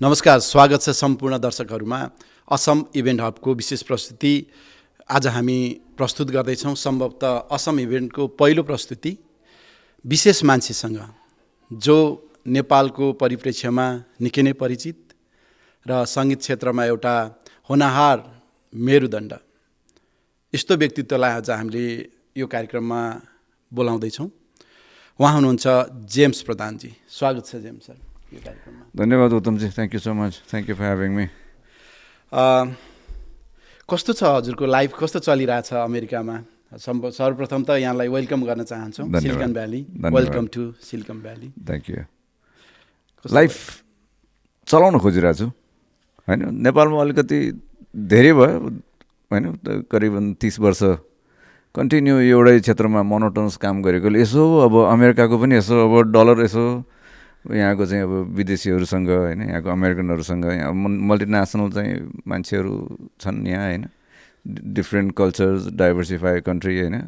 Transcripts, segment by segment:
नमस्कार, स्वागत छ सम्पूर्ण दर्शकहरूमा। असम इभेन्ट हबको विशेष प्रस्तुति आज हामी प्रस्तुत गर्दैछौँ। सम्भवतः असम इभेन्टको पहिलो प्रस्तुति विशेष मान्छेसँग जो नेपालको परिप्रेक्ष्यमा निकै नै परिचित र सङ्गीत क्षेत्रमा एउटा होनहार मेरुदण्ड, यस्तो व्यक्तित्वलाई आज हामीले यो कार्यक्रममा बोलाउँदैछौँ। उहाँ हुनुहुन्छ जेम्स प्रधानजी। स्वागत छ जेम्स सर यो कार्यक्रममा। धन्यवाद उत्तमजी, thank you so much, thank you for having me. कस्तो छ हजुरको लाइफ, कस्तो चलिरहेछ अमेरिकामा? सर्वप्रथम त यहाँलाई वेलकम गर्न चाहन्छौँ Silicon Valley. Welcome to Silicon Valley. Thank you. Life चलाउन खोजिरहेको छु होइन। नेपालमा अलिकति धेरै भयो होइन, करिबन 30 वर्ष कन्टिन्यू एउटै क्षेत्रमा मोनोटोनस काम गरेकोले यसो अब अमेरिकाको पनि यसो अब डलर यसो यहाँको चाहिँ अब विदेशीहरूसँग होइन, यहाँको अमेरिकनहरूसँग, यहाँ मल्टिनेसनल चाहिँ मान्छेहरू छन् यहाँ होइन, डिफ्रेन्ट कल्चर्स, डाइभर्सिफाई कन्ट्री होइन,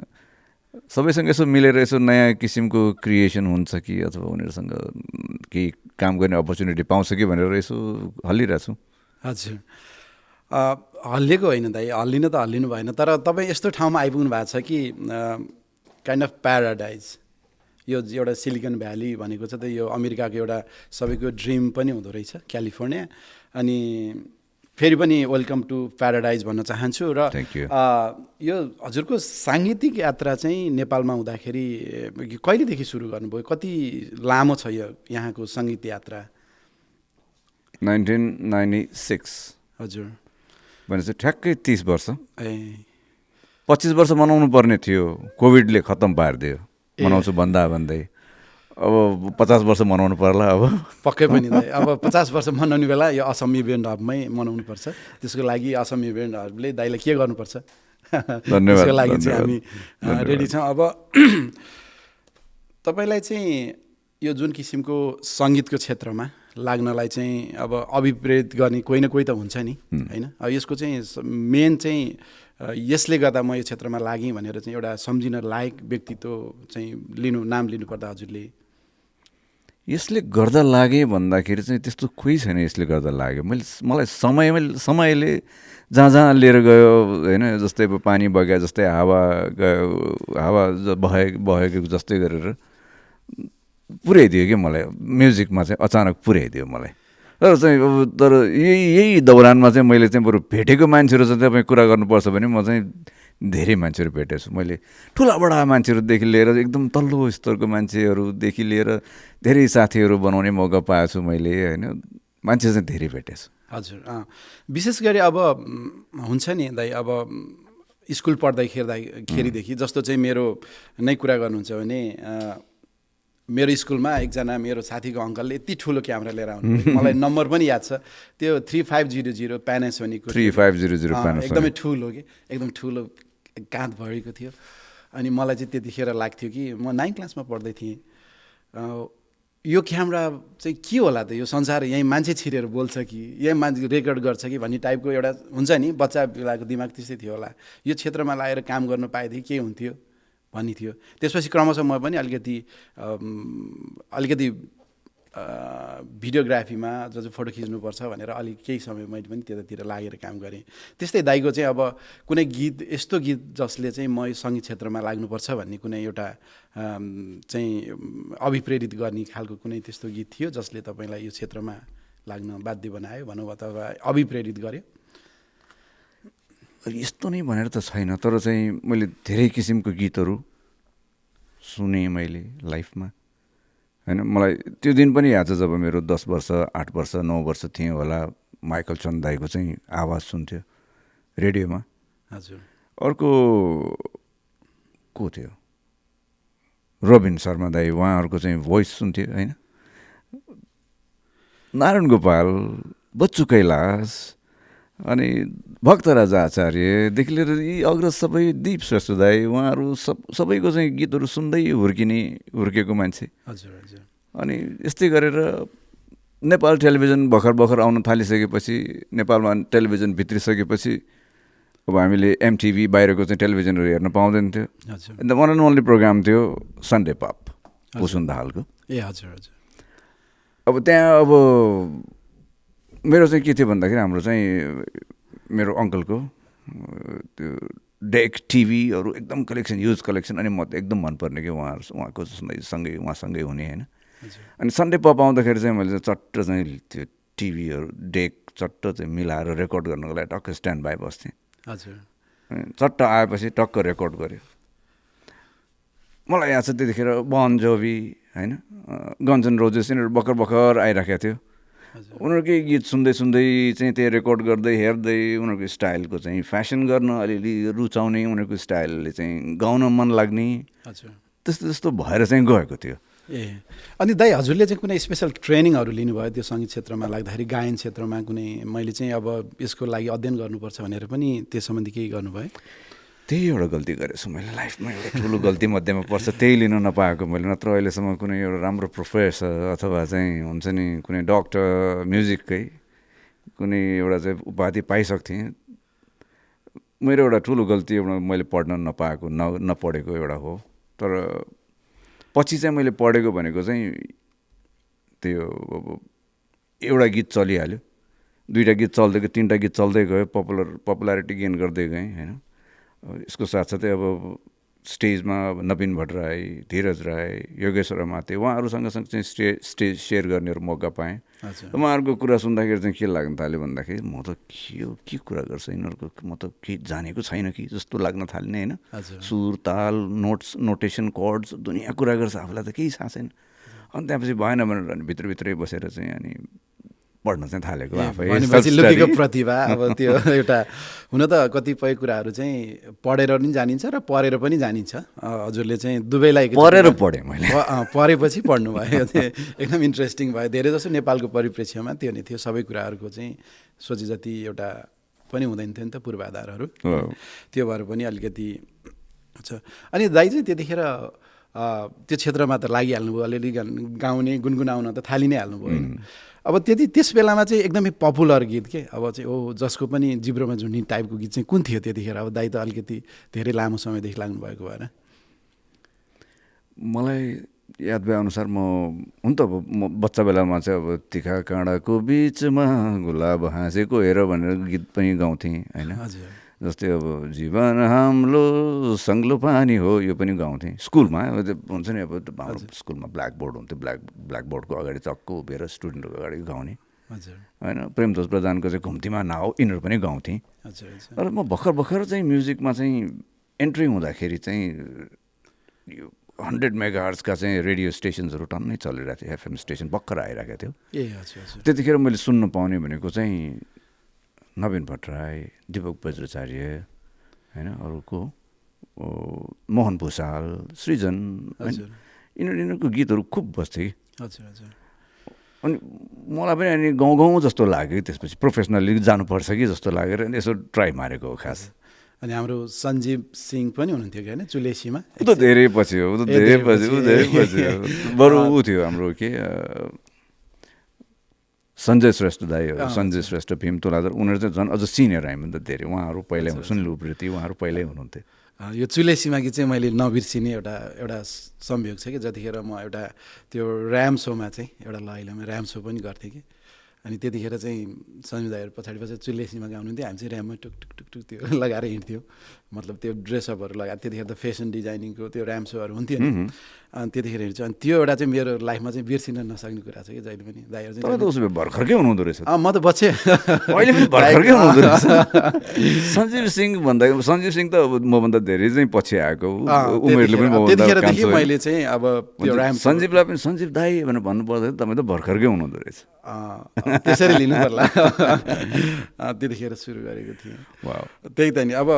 सबैसँग यसो मिलेर यसो नयाँ किसिमको क्रिएसन हुन्छ कि अथवा उनीहरूसँग केही काम गर्ने अपर्च्युनिटी पाउँछ कि भनेर यसो हल्लिरहेको छु। हजुर, हल्लिएको होइन दाइ, हल्लिनु त हल्लिनु भएन, तर तपाईँ यस्तो ठाउँमा आइपुग्नु भएको छ कि काइन्ड अफ प्याराडाइज। यो एउटा सिलिकन भ्याली भनेको चाहिँ त यो अमेरिकाको एउटा सबैको ड्रिम पनि हुँदो रहेछ, क्यालिफोर्निया। अनि फेरि पनि वेलकम टु प्याराडाइज भन्न चाहन्छु। र यो हजुरको साङ्गीतिक यात्रा चाहिँ नेपालमा हुँदाखेरि कहिलेदेखि सुरु गर्नुभयो? कति लामो छ यो यहाँको सङ्गीत यात्रा? 1996। हजुर, भनेपछि ठ्याक्कै 30 वर्ष। 25 वर्ष मनाउनु पर्ने थियो, कोभिडले खत्तम पारिदियो। मनाउँछु भन्दै अब 50 वर्ष मनाउनु पर्ला। अब पक्कै पनि अब 50 वर्ष मनाउने बेला यो असम इभेन्ट हबमै मनाउनु पर्छ। त्यसको लागि असम इभेन्ट हबले दाइलाई के गर्नुपर्छ त्यसको लागि चाहिँ हामी रेडी छौँ। अब तपाईँलाई चाहिँ यो जुन किसिमको सङ्गीतको क्षेत्रमा लाग्नलाई चाहिँ अब अभिप्रेरित गर्ने कोही न कोही त हुन्छ नि होइन। अब यसको चाहिँ मेन चाहिँ यसले गर्दा म यो क्षेत्रमा लागेँ भनेर चाहिँ एउटा सम्झिन लायक व्यक्तित्व चाहिँ नाम लिनुपर्दा हजुरले? यसले गर्दा लागे भन्दाखेरि चाहिँ त्यस्तो कोही छैन यसले गर्दा लाग्यो। मलाई समयले जहाँ जहाँ लिएर गयो होइन, जस्तै अब पानी बग्यो जस्तै हावा गयो, हावा बहेको जस्तै गरेर पुर्याइदियो कि मलाई म्युजिकमा चाहिँ अचानक पुर्याइदियो मलाई। र चाहिँ अब तर यही दौरानमा चाहिँ मैले चाहिँ बरु भेटेको मान्छेहरू चाहिँ तपाईँ कुरा गर्नुपर्छ भने म चाहिँ धेरै मान्छेहरू भेटेको छु। मैले ठुलाबडा मान्छेहरूदेखि लिएर एकदम तल्लो स्तरको मान्छेहरूदेखि लिएर धेरै साथीहरू बनाउने मौका पाएको छु मैले होइन। मान्छे चाहिँ धेरै भेटेको छु। हजुर, विशेष गरी अब हुन्छ नि दाइ, अब स्कुल पढ्दाखेरिदेखि जस्तो चाहिँ मेरो नै कुरा गर्नुहुन्छ भने मेरो स्कुलमा एकजना मेरो साथीको अङ्कलले यति ठुलो क्यामेरा लिएर आउनु, मलाई नम्बर पनि याद छ, त्यो 3500 प्यानासोनिकको 3500 प्यानासोनिक, एकदमै ठुलो कि एकदम ठुलो काँध भरेको थियो। अनि मलाई चाहिँ त्यतिखेर लाग्थ्यो कि म 9 क्लासमा पढ्दै थिएँ, यो क्यामेरा चाहिँ के होला त, यो संसार यहीँ मान्छे छिरेर बोल्छ कि यहीँ मान्छे रेकर्ड गर्छ कि भन्ने टाइपको एउटा हुन्छ नि बच्चा बेलाको दिमाग त्यस्तै थियो होला। यो क्षेत्रमा लागेर काम गर्न पाएदेखि के हुन्थ्यो भन्ने थियो। त्यसपछि क्रमशः म पनि अलिकति भिडियोग्राफीमा जो फोटो खिच्नुपर्छ भनेर अलिक केही समय मैले पनि त्यतातिर लागेर काम गरेँ। त्यस्तै दाइको चाहिँ अब कुनै गीत, यस्तो गीत जसले चाहिँ म यो सङ्गीत क्षेत्रमा लाग्नुपर्छ भन्ने कुनै एउटा चाहिँ अभिप्रेरित गर्ने खालको कुनै त्यस्तो गीत थियो जसले तपाईँलाई यो क्षेत्रमा लाग्न बाध्य बनायो भनौँ अथवा अभिप्रेरित गर्यो? यस्तो नै भनेर त छैन, तर चाहिँ मैले धेरै किसिमको गीतहरू सुनेँ मैले लाइफमा होइन। मलाई त्यो दिन पनि याद छ जब मेरो 10 वर्ष 8 वर्ष 9 वर्ष थिएँ होला, माइकल चन्द दाईको चाहिँ आवाज सुन्थ्यो रेडियोमा। हजुर, अर्को को थियो, रोबिन शर्मा दाई, उहाँहरूको चाहिँ भोइस सुन्थ्यो होइन। नारायण गोपाल, बच्चु कैलाश, अनि भक्तराज आचार्यदेखि लिएर यी अग्रज सबै, दीप श्रेष्ठ दाई, उहाँहरू सबैको चाहिँ गीतहरू सुन्दै हुर्केको मान्छे। हजुर हजुर। अनि यस्तै गरेर नेपाल टेलिभिजन भर्खर आउन थालिसकेपछि, नेपालमा टेलिभिजन भित्रिसकेपछि अब हामीले एमटिभी बाहिरको चाहिँ टेलिभिजनहरू हेर्न पाउँदैन थियो। अन्त वान एन्ड ओन्ली प्रोग्राम थियो सन्डे पप, पुसुन दाहालको। ए हजुर हजुर। अब त्यहाँ अब मेरो चाहिँ के थियो भन्दाखेरि हाम्रो चाहिँ मेरो अङ्कलको त्यो डेक टिभीहरू एकदम कलेक्सन युज कलेक्सन अनि म त एकदम मनपर्ने कि उहाँको उहाँसँगै हुने होइन अनि सन्डे पप आउँदाखेरि चाहिँ मैले चट्ट चाहिँ त्यो टिभीहरू डेक चट्ट चाहिँ मिलाएर रेकर्ड गर्नुको लागि टक्क स्ट्यान्ड बाई बस्थेँ हजुर चट्ट आएपछि टक्क रेकर्ड गऱ्यो मलाई याद छ त्यतिखेर बन जोभी होइन गन्स एन्ड रोजेस यिनीहरू भर्खर भर्खर आइराखेको थियो उनीहरूकै गीत सुन्दै सुन्दै चाहिँ त्यो रेकर्ड गर्दै हेर्दै उनीहरूको स्टाइलको चाहिँ फ्यासन गर्न अलिअलि रुचाउने उनीहरूको स्टाइलले चाहिँ गाउन मन लाग्ने त्यस्तो त्यस्तो भएर चाहिँ गएको थियो अनि दाइ हजुरले चाहिँ कुनै स्पेसल ट्रेनिङहरू लिनुभयो त्यो सङ्गीत क्षेत्रमा लाग्दाखेरि गायन क्षेत्रमा कुनै मैले चाहिँ अब यसको लागि अध्ययन गर्नुपर्छ भनेर पनि त्यस सम्बन्धी केही गर्नुभयो त्यही एउटा गल्ती गरेछु मैले लाइफमा एउटा ठुलो गल्ती मध्येमा पर्छ त्यही लिन नपाएको मैले नत्र अहिलेसम्म कुनै एउटा राम्रो प्रोफेसर अथवा चाहिँ हुन्छ नि कुनै डक्टर म्युजिककै कुनै एउटा चाहिँ उपाधि पाइसक्थेँ मेरो एउटा ठुलो गल्ती एउटा मैले पढ्न नपाएको नपढेको एउटा हो तर पछि चाहिँ मैले पढेको भनेको चाहिँ त्यो एउटा गीत चलिहाल्यो दुईवटा गीत चल्दै गयो तिनवटा गीत चल्दै गयो पपुलारिटी गेन गर्दै गएँ होइन यसको साथसाथै अब स्टेजमा नवीन भट्टराई धीरज राई योगेश्वर माते उहाँहरूसँग चाहिँ स्टेज सेयर गर्नेहरू मौका पाएँ उहाँहरूको कुरा सुन्दाखेरि चाहिँ के लाग्न थाल्यो भन्दाखेरि म त के कुरा गर्छ यिनीहरूको म त केही जानेको छैन कि जस्तो लाग्न थाल्ने होइन सुर ताल नोटेसन कर्ड्स दुनियाँ कुरा गर्छ आफूलाई त केही थाहा छैन अनि त्यहाँपछि भएन भनेर भित्रभित्रै बसेर चाहिँ अनि पढ्न चाहिँ थालेको आफै लुकेको प्रतिभा अब त्यो एउटा हुन त कतिपय कुराहरू चाहिँ पढेर पनि जानिन्छ र पढेर पनि जानिन्छ हजुरले चाहिँ दुवैलाई पढेर पढेँ मैले पढेपछि पढ्नु भयो एकदम इन्ट्रेस्टिङ भयो धेरै जसो नेपालको परिप्रेक्ष्यमा त्यो नै थियो सबै कुराहरूको चाहिँ सोचे जति एउटा पनि हुँदैन थियो नि त पूर्वाधारहरू त्यो भएर पनि अलिकति अच्छा अनि दाइ चाहिँ त्यतिखेर त्यो क्षेत्रमा त लागिहाल्नुभयो अलिअलि गाउने गुनगुनाउन त थालि नै हाल्नुभयो होइन अब त्यस बेलामा चाहिँ एकदमै पपुलर गीत के अब चाहिँ जसको पनि जिब्रोमा झुन्ने टाइपको गीत चाहिँ कुन थियो त्यतिखेर अब दाइ त अलिकति धेरै लामो समयदेखि लाग्नुभएको भएर मलाई याद भए अनुसार हुन त अब म बच्चा बेलामा चाहिँ अब तिखा काँडाको बिचमा गुलाब हाँसेको हेर भनेर गीत पनि गाउँथेँ होइन जस्तै अब जीवन हाम्रो सङ्लो पानी हो यो पनि गाउँथेँ स्कुलमा हुन्छ नि अब हाम्रो स्कुलमा ब्ल्याकबोर्ड हुन्थ्यो ब्ल्याकबोर्डको अगाडि चक्क उभिएर स्टुडेन्टहरूको अगाडि गाउने होइन प्रेमध्वज प्रधानको चाहिँ घुम्तीमा नाउ यिनीहरू पनि गाउँथेँ तर म भर्खर चाहिँ म्युजिकमा चाहिँ एन्ट्री हुँदाखेरि चाहिँ यो 100 मेगाहर्ट्जका चाहिँ रेडियो स्टेसन्सहरू टन्नै चलिरहेको थियो एफएम स्टेसन भर्खर आइरहेको थियो त्यतिखेर मैले सुन्न पाउने भनेको चाहिँ नवीन भट्टराई दीपक बज्राचार्य होइन अरूको मोहन भूषाल सृजन यिनीहरूको गीतहरू खुब बस्थ्यो कि अनि मलाई पनि अनि गाउँ जस्तो लाग्यो त्यसपछि प्रोफेसनल्ली जानुपर्छ कि जस्तो लागेर यसो ट्राई मारेको हो खास अनि हाम्रो सञ्जीव सिंह पनि हुनुहुन्थ्यो कि होइन चुलेसीमा ऊ त धेरै पछि हो बरु ऊ थियो हाम्रो के सञ्जय श्रेष्ठ दाई सञ्जय श्रेष्ठ भीम तुलाधर उनीहरू चाहिँ झन् अझ सिनियर हामीभन्दा धेरै उहाँहरू पहिल्यै सुनिल उप्रेती उहाँहरू पहिल्यै हुनुहुन्थ्यो यो चुलेसीमा कि चाहिँ मैले नबिर्सिने एउटा संयोग छ कि जतिखेर म एउटा त्यो ऱ्याम सोमा चाहिँ एउटा लैलामा ऱ्याम सो पनि गर्थेँ कि अनि त्यतिखेर चाहिँ सञ्जय दाईहरू पछाडि चुलेसीमा गाउनुहुन्थ्यो हामी चाहिँ ऱ्याममा टुक टुक टुक टुक त्यो लगाएर हिँड्थ्यौँ मतलब त्यो ड्रेसअपहरू लगाएर त्यतिखेर त फेसन डिजाइनिङको त्यो ऱ्याम सोहरू हुन्थ्यो नि अनि त्यतिखेर हिँड्छु अनि त्यो एउटा चाहिँ मेरो लाइफमा चाहिँ बिर्सिन नसक्ने कुरा छ कि जहिले पनि दाइहरू चाहिँ भर्खरकै हुनुहुँदो रहेछ म त बच्चे अहिले पनि भर्खरकै हुनुहुँदो रहेछ सञ्जीव सिंह भन्दा सञ्जीव सिंह त अब मभन्दा धेरै चाहिँ पछि आएको उमेरले पनि त्यतिखेरदेखि मैले चाहिँ अब त्यो ऱ्याम सञ्जीवलाई पनि सञ्जीव दाई भनेर भन्नुपर्दाखेरि तपाईँ त भर्खरकै हुनुहुँदो रहेछ त्यसरी लिनु पर्ला त्यतिखेर सुरु गरेको थिएँ त्यही त नि अब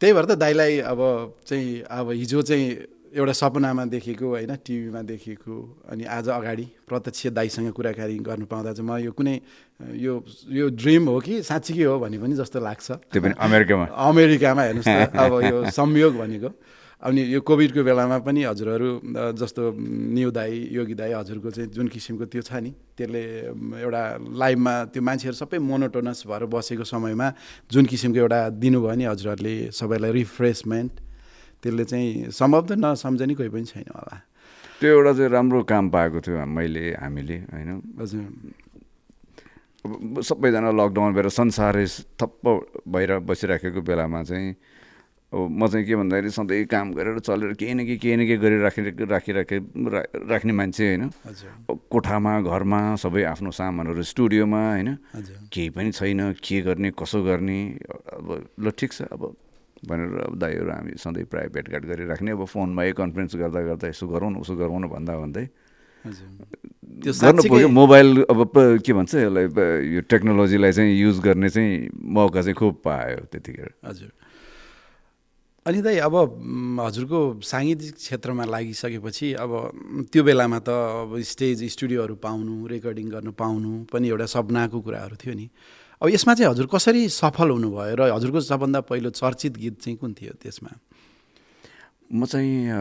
त्यही भएर त दाइलाई अब चाहिँ अब हिजो चाहिँ एउटा सपनामा देखेको होइन टिभीमा देखेको अनि आज अगाडि प्रत्यक्ष दाइसँग कुराकानी गर्नु पाउँदा चाहिँ म यो कुनै यो ड्रिम हो कि साँच्चीकै हो भने पनि जस्तो लाग्छ त्यो पनि अमेरिकामा हेर्नुहोस् त अब यो संयोग भनेको अनि यो कोभिडको बेलामा पनि हजुरहरू जस्तो न्यू दाई योगी दाई हजुरको चाहिँ जुन किसिमको त्यो छ नि त्यसले एउटा लाइभमा त्यो मान्छेहरू सबै मोनोटोनस भएर बसेको समयमा जुन किसिमको एउटा दिनुभयो नि हजुरहरूले सबैलाई रिफ्रेसमेन्ट त्यसले चाहिँ सम्भव त नसम्झने कोही पनि छैन होला त्यो एउटा चाहिँ राम्रो काम पाएको थियो हामीले होइन हजुर अब सबैजना लकडाउन भएर संसारै थप्प भएर बसिराखेको बेलामा चाहिँ अब म चाहिँ के भन्दाखेरि सधैँ काम गरेर चलेर केही न केही राख्ने मान्छे होइन। कोठामा घरमा सबै आफ्नो सामानहरू स्टुडियोमा होइन, केही पनि छैन, के गर्ने कसो गर्ने। अब ल ठिक छ अब भनेर अब दाइहरू हामी सधैँ प्रायः भेटघाट गरिराख्ने। अब फोनमै कन्फरेन्स गर्दा गर्दा यसो गरौँ न उसो गरौँ न भन्दा भन्दै गर्नु पर्यो। मोबाइल अब के भन्छ यसलाई, यो टेक्नोलोजीलाई चाहिँ युज गर्ने चाहिँ मौका चाहिँ खुब पायो त्यतिखेर। हजुर। अनि दाइ अब हजुरको साङ्गीतिक क्षेत्रमा लागिसकेपछि अब त्यो बेलामा त अब स्टेज स्टुडियोहरू पाउनु, रेकर्डिङ गर्न पाउनु पनि एउटा सपनाको कुराहरू थियो नि। अब यसमा चाहिँ हजुर कसरी सफल हुनुभयो र हजुरको सबभन्दा पहिलो चर्चित गीत चाहिँ कुन थियो त्यसमा? म चाहिँ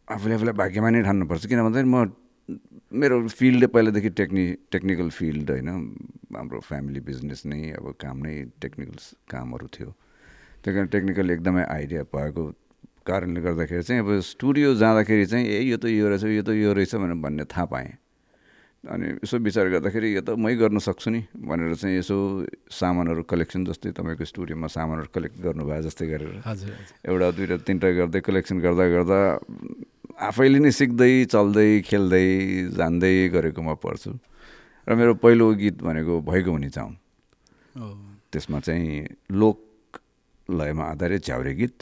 आफूले भाग्यमा नै ठान्नुपर्छ, किन भन्दाखेरि म मेरो फिल्ड पहिलादेखि टेक्निकल फिल्ड होइन। हाम्रो फ्यामिली बिजनेस नै अब काम नै टेक्निकल कामहरू थियो। त्यही कारण टेक्निकल एकदमै आइडिया भएको कारणले गर्दाखेरि चाहिँ अब स्टुडियो जाँदाखेरि चाहिँ यो त यो रहेछ, यो त यो रहेछ भनेर भन्ने थाहा पाएँ। अनि यसो विचार गर्दाखेरि यो त मै गर्न सक्छु नि भनेर चाहिँ यसो सामानहरू कलेक्सन, जस्तै तपाईँको स्टुडियोमा सामानहरू कलेक्ट गर्नुभयो जस्तै गरेर एउटा दुईवटा तिनवटा गर्दै कलेक्सन गर्दा गर्दा आफैले नै सिक्दै चल्दै खेल्दै जान्दै गरेको म पर्छु। र मेरो पहिलो गीत भनेको भएको हुने चाहँ। त्यसमा चाहिँ लोक लयमा आधारित झ्याउरे गीत,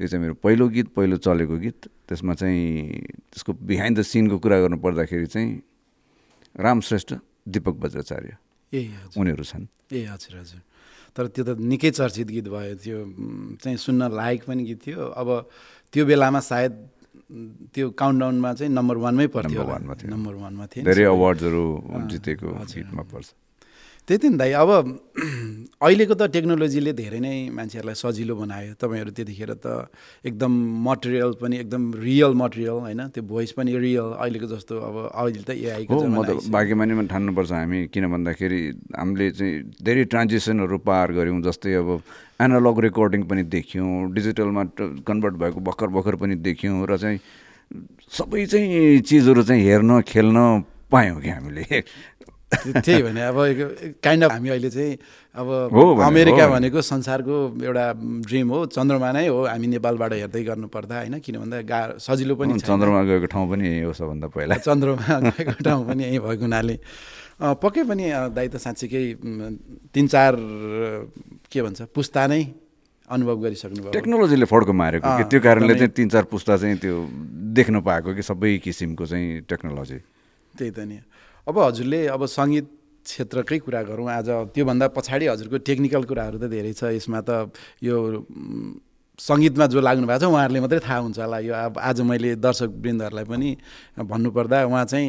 त्यो चाहिँ मेरो पहिलो गीत, पहिलो चलेको गीत। त्यसमा चाहिँ त्यसको बिहाइन्ड द सिनको कुरा गर्नु पर्दाखेरि चाहिँ राम श्रेष्ठ, दीपक बज्राचार्य उनीहरू छन्। हजुर हजुर। तर त्यो त निकै चर्चित गीत भयो, त्यो चाहिँ सुन्न लायक पनि गीत थियो। अब त्यो बेलामा सायद त्यो काउन्टडाउनमा चाहिँ नम्बर 1मै पर्थ्यो, नम्बर 1मा थियो। धेरै अवार्ड्सहरू जितेको गीतमा पर्छ। त्यही त नि दाइ। अब अहिलेको त टेक्नोलोजीले धेरै नै मान्छेहरूलाई सजिलो बनायो। तपाईँहरू त्यतिखेर त एकदम मटेरियल पनि एकदम रियल मटेरियल होइन, त्यो भोइस पनि रियल। अहिलेको जस्तो अब अहिले त एआईको म त भाग्यमानीमा ठान्नुपर्छ हामी, किन भन्दाखेरि हामीले चाहिँ धेरै ट्रान्जिसनहरू पार गऱ्यौँ। जस्तै अब एनालग रेकर्डिङ पनि देख्यौँ, डिजिटलमा कन्भर्ट भएको भर्खर पनि देख्यौँ। र चाहिँ सबै चाहिँ चिजहरू चाहिँ हेर्न खेल्न पायौँ कि हामीले। त्यही भने अब काइन्ड अफ हामी अहिले चाहिँ अब अमेरिका भनेको संसारको एउटा ड्रिम हो, चन्द्रमा नै हो हामी नेपालबाट हेर्दै गर्नुपर्दा होइन। किन भन्दा सजिलो पनि छ। चन्द्रमा गएको ठाउँ पनि यही हो सबभन्दा पहिला। चन्द्रमा गएको ठाउँ पनि यही भएको हुनाले पक्कै पनि दाइ त साँच्चीकै 3-4 के भन्छ पुस्ता नै अनुभव गरिसक्नुभयो। टेक्नोलोजीले फड्को मारेको कि त्यो कारणले चाहिँ 3-4 पुस्ता चाहिँ त्यो देख्न पाएको कि सबै किसिमको चाहिँ टेक्नोलोजी। त्यही त नि। अब हजुरले अब सङ्गीत क्षेत्रकै कुरा गरौँ आज, त्योभन्दा पछाडि हजुरको टेक्निकल कुराहरू त धेरै छ। यसमा त यो सङ्गीतमा जो लाग्नु भएको छ उहाँहरूले मात्रै थाहा हुन्छ होला। यो अब आज मैले दर्शकवृन्दहरूलाई पनि भन्नुपर्दा उहाँ चाहिँ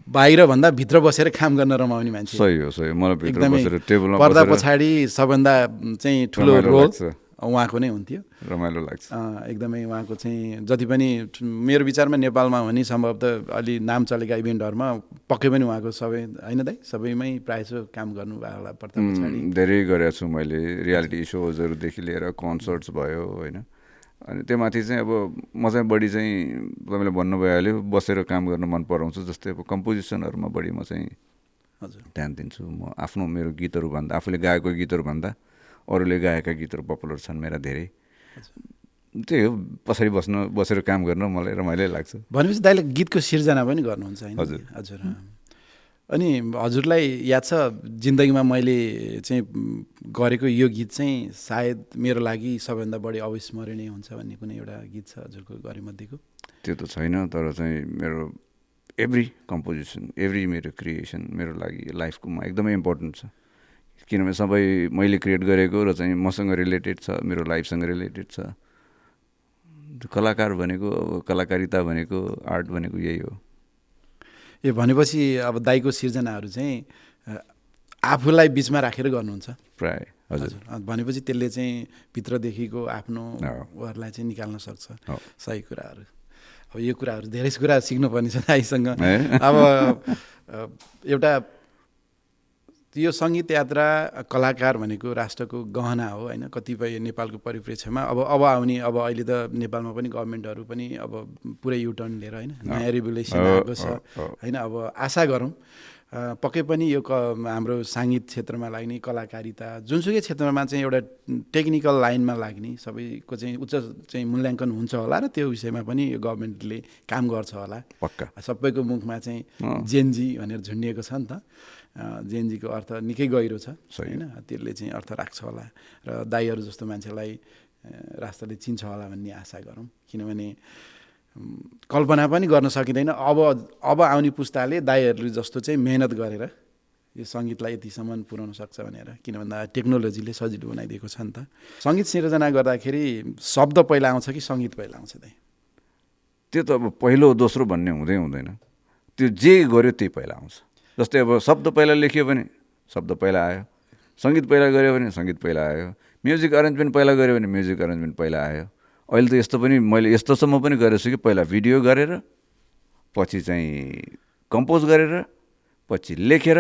बाहिरभन्दा भित्र बसेर काम गर्न रमाउने मान्छे। सही हो सही। मलाई भित्र बसेर टेबलमा पर्दा पछाडि सबभन्दा चाहिँ ठुलो रोल उहाँको नै हुन्थ्यो। रमाइलो लाग्छ एकदमै। उहाँको चाहिँ जति पनि मेरो विचारमा नेपालमा हो नि सम्भवतः अलि नाम चलेका इभेन्टहरूमा पक्कै पनि उहाँको सबै होइन दाइ, सबैमै प्रायः काम गर्नुभयो होला पर्दा पछाडि। धेरै गरेको छु मैले, रियालिटी सोजहरूदेखि लिएर कन्सर्ट्स भयो होइन। अनि त्यो माथि चाहिँ अब म चाहिँ बढी चाहिँ तपाईँले भन्नु भइहाल्यो बसेर काम गर्न मन पराउँछु। जस्तै अब कम्पोजिसनहरूमा बढी म चाहिँ ध्यान दिन्छु। म आफ्नो मेरो गीतहरूभन्दा, आफूले गाएको गीतहरूभन्दा अरूले गाएका गीतहरू पपुलर छन् मेरा धेरै। त्यही हो, पछाडि बसेर काम गर्न मलाई रमाइलो लाग्छ। भनेपछि दाइले गीतको सिर्जना पनि गर्नुहुन्छ होइन? हजुर हजुर। अनि हजुरलाई याद छ जिन्दगीमा मैले चाहिँ गरेको यो गीत चाहिँ सायद मेरो लागि सबैभन्दा बढी अविस्मरणीय हुन्छ भन्ने कुनै एउटा गीत छ हजुरको गरेमध्येको? त्यो त छैन, तर चाहिँ मेरो एभ्री कम्पोजिसन, एभ्री मेरो क्रिएसन मेरो लागि लाइफकोमा एकदमै इम्पोर्टेन्ट छ। किनभने सबै मैले क्रिएट गरेको र चाहिँ मसँग रिलेटेड छ, मेरो लाइफसँग रिलेटेड छ। कलाकार भनेको अब कलाकारिता भनेको आर्ट भनेको यही हो। भनेपछि अब दाइको सिर्जनाहरू चाहिँ आफूलाई बिचमा राखेर गर्नुहुन्छ प्राय? हजुर। भनेपछि त्यसले चाहिँ भित्रदेखिको आफ्नो उहाँहरूलाई चाहिँ निकाल्न सक्छ सही कुराहरू। अब यो कुराहरू धेरै कुरा सिक्नुपर्ने छ दाइसँग। अब एउटा यो सङ्गीत यात्रा, कलाकार भनेको राष्ट्रको गहना हो होइन। कतिपय नेपालको परिप्रेक्ष्यमा अब आउने अब अहिले त नेपालमा पनि गभर्मेन्टहरू पनि अब पुरै युटर्न लिएर होइन नयाँ रेभुलेसन आएको छ होइन। अब आशा गरौँ पक्कै पनि यो हाम्रो साङ्गीत क्षेत्रमा लाग्ने कलाकारिता जुनसुकै क्षेत्रमा चाहिँ एउटा टेक्निकल लाइनमा लाग्ने सबैको चाहिँ उच्च चाहिँ मूल्याङ्कन हुन्छ होला र त्यो विषयमा पनि यो गभर्मेन्टले काम गर्छ होला पक्का सबैको मुखमा चाहिँ जेनजी भनेर झुन्डिएको छ नि त जेनजीको अर्थ निकै गहिरो छ होइन त्यसले चाहिँ अर्थ राख्छ होला र दाइहरू जस्तो मान्छेलाई राष्ट्रले चिन्छ होला भन्ने आशा गरौँ किनभने कल्पना पनि गर्न सकिँदैन अब आउने पुस्ताले दाइहरूले जस्तो चाहिँ मेहनत गरेर यो सङ्गीतलाई यतिसम्म पुर्याउन सक्छ भनेर किन भन्दा टेक्नोलोजीले सजिलो बनाइदिएको छ नि त सङ्गीत सिर्जना गर्दाखेरि शब्द पहिला आउँछ कि सङ्गीत पहिला आउँछ दाइ त्यो त अब पहिलो दोस्रो भन्ने हुँदैन त्यो जे गर्यो त्यही पहिला आउँछ जस्तै अब शब्द पहिला लेख्यो भने शब्द पहिला आयो सङ्गीत पहिला गऱ्यो भने सङ्गीत पहिला आयो म्युजिक अरेन्जमेन्ट पहिला गऱ्यो भने म्युजिक अरेन्जमेन्ट पहिला आयो अहिले त यस्तो पनि मैले यस्तोसम्म पनि गरेको छु कि पहिला भिडियो गरेर पछि चाहिँ कम्पोज गरेर पछि लेखेर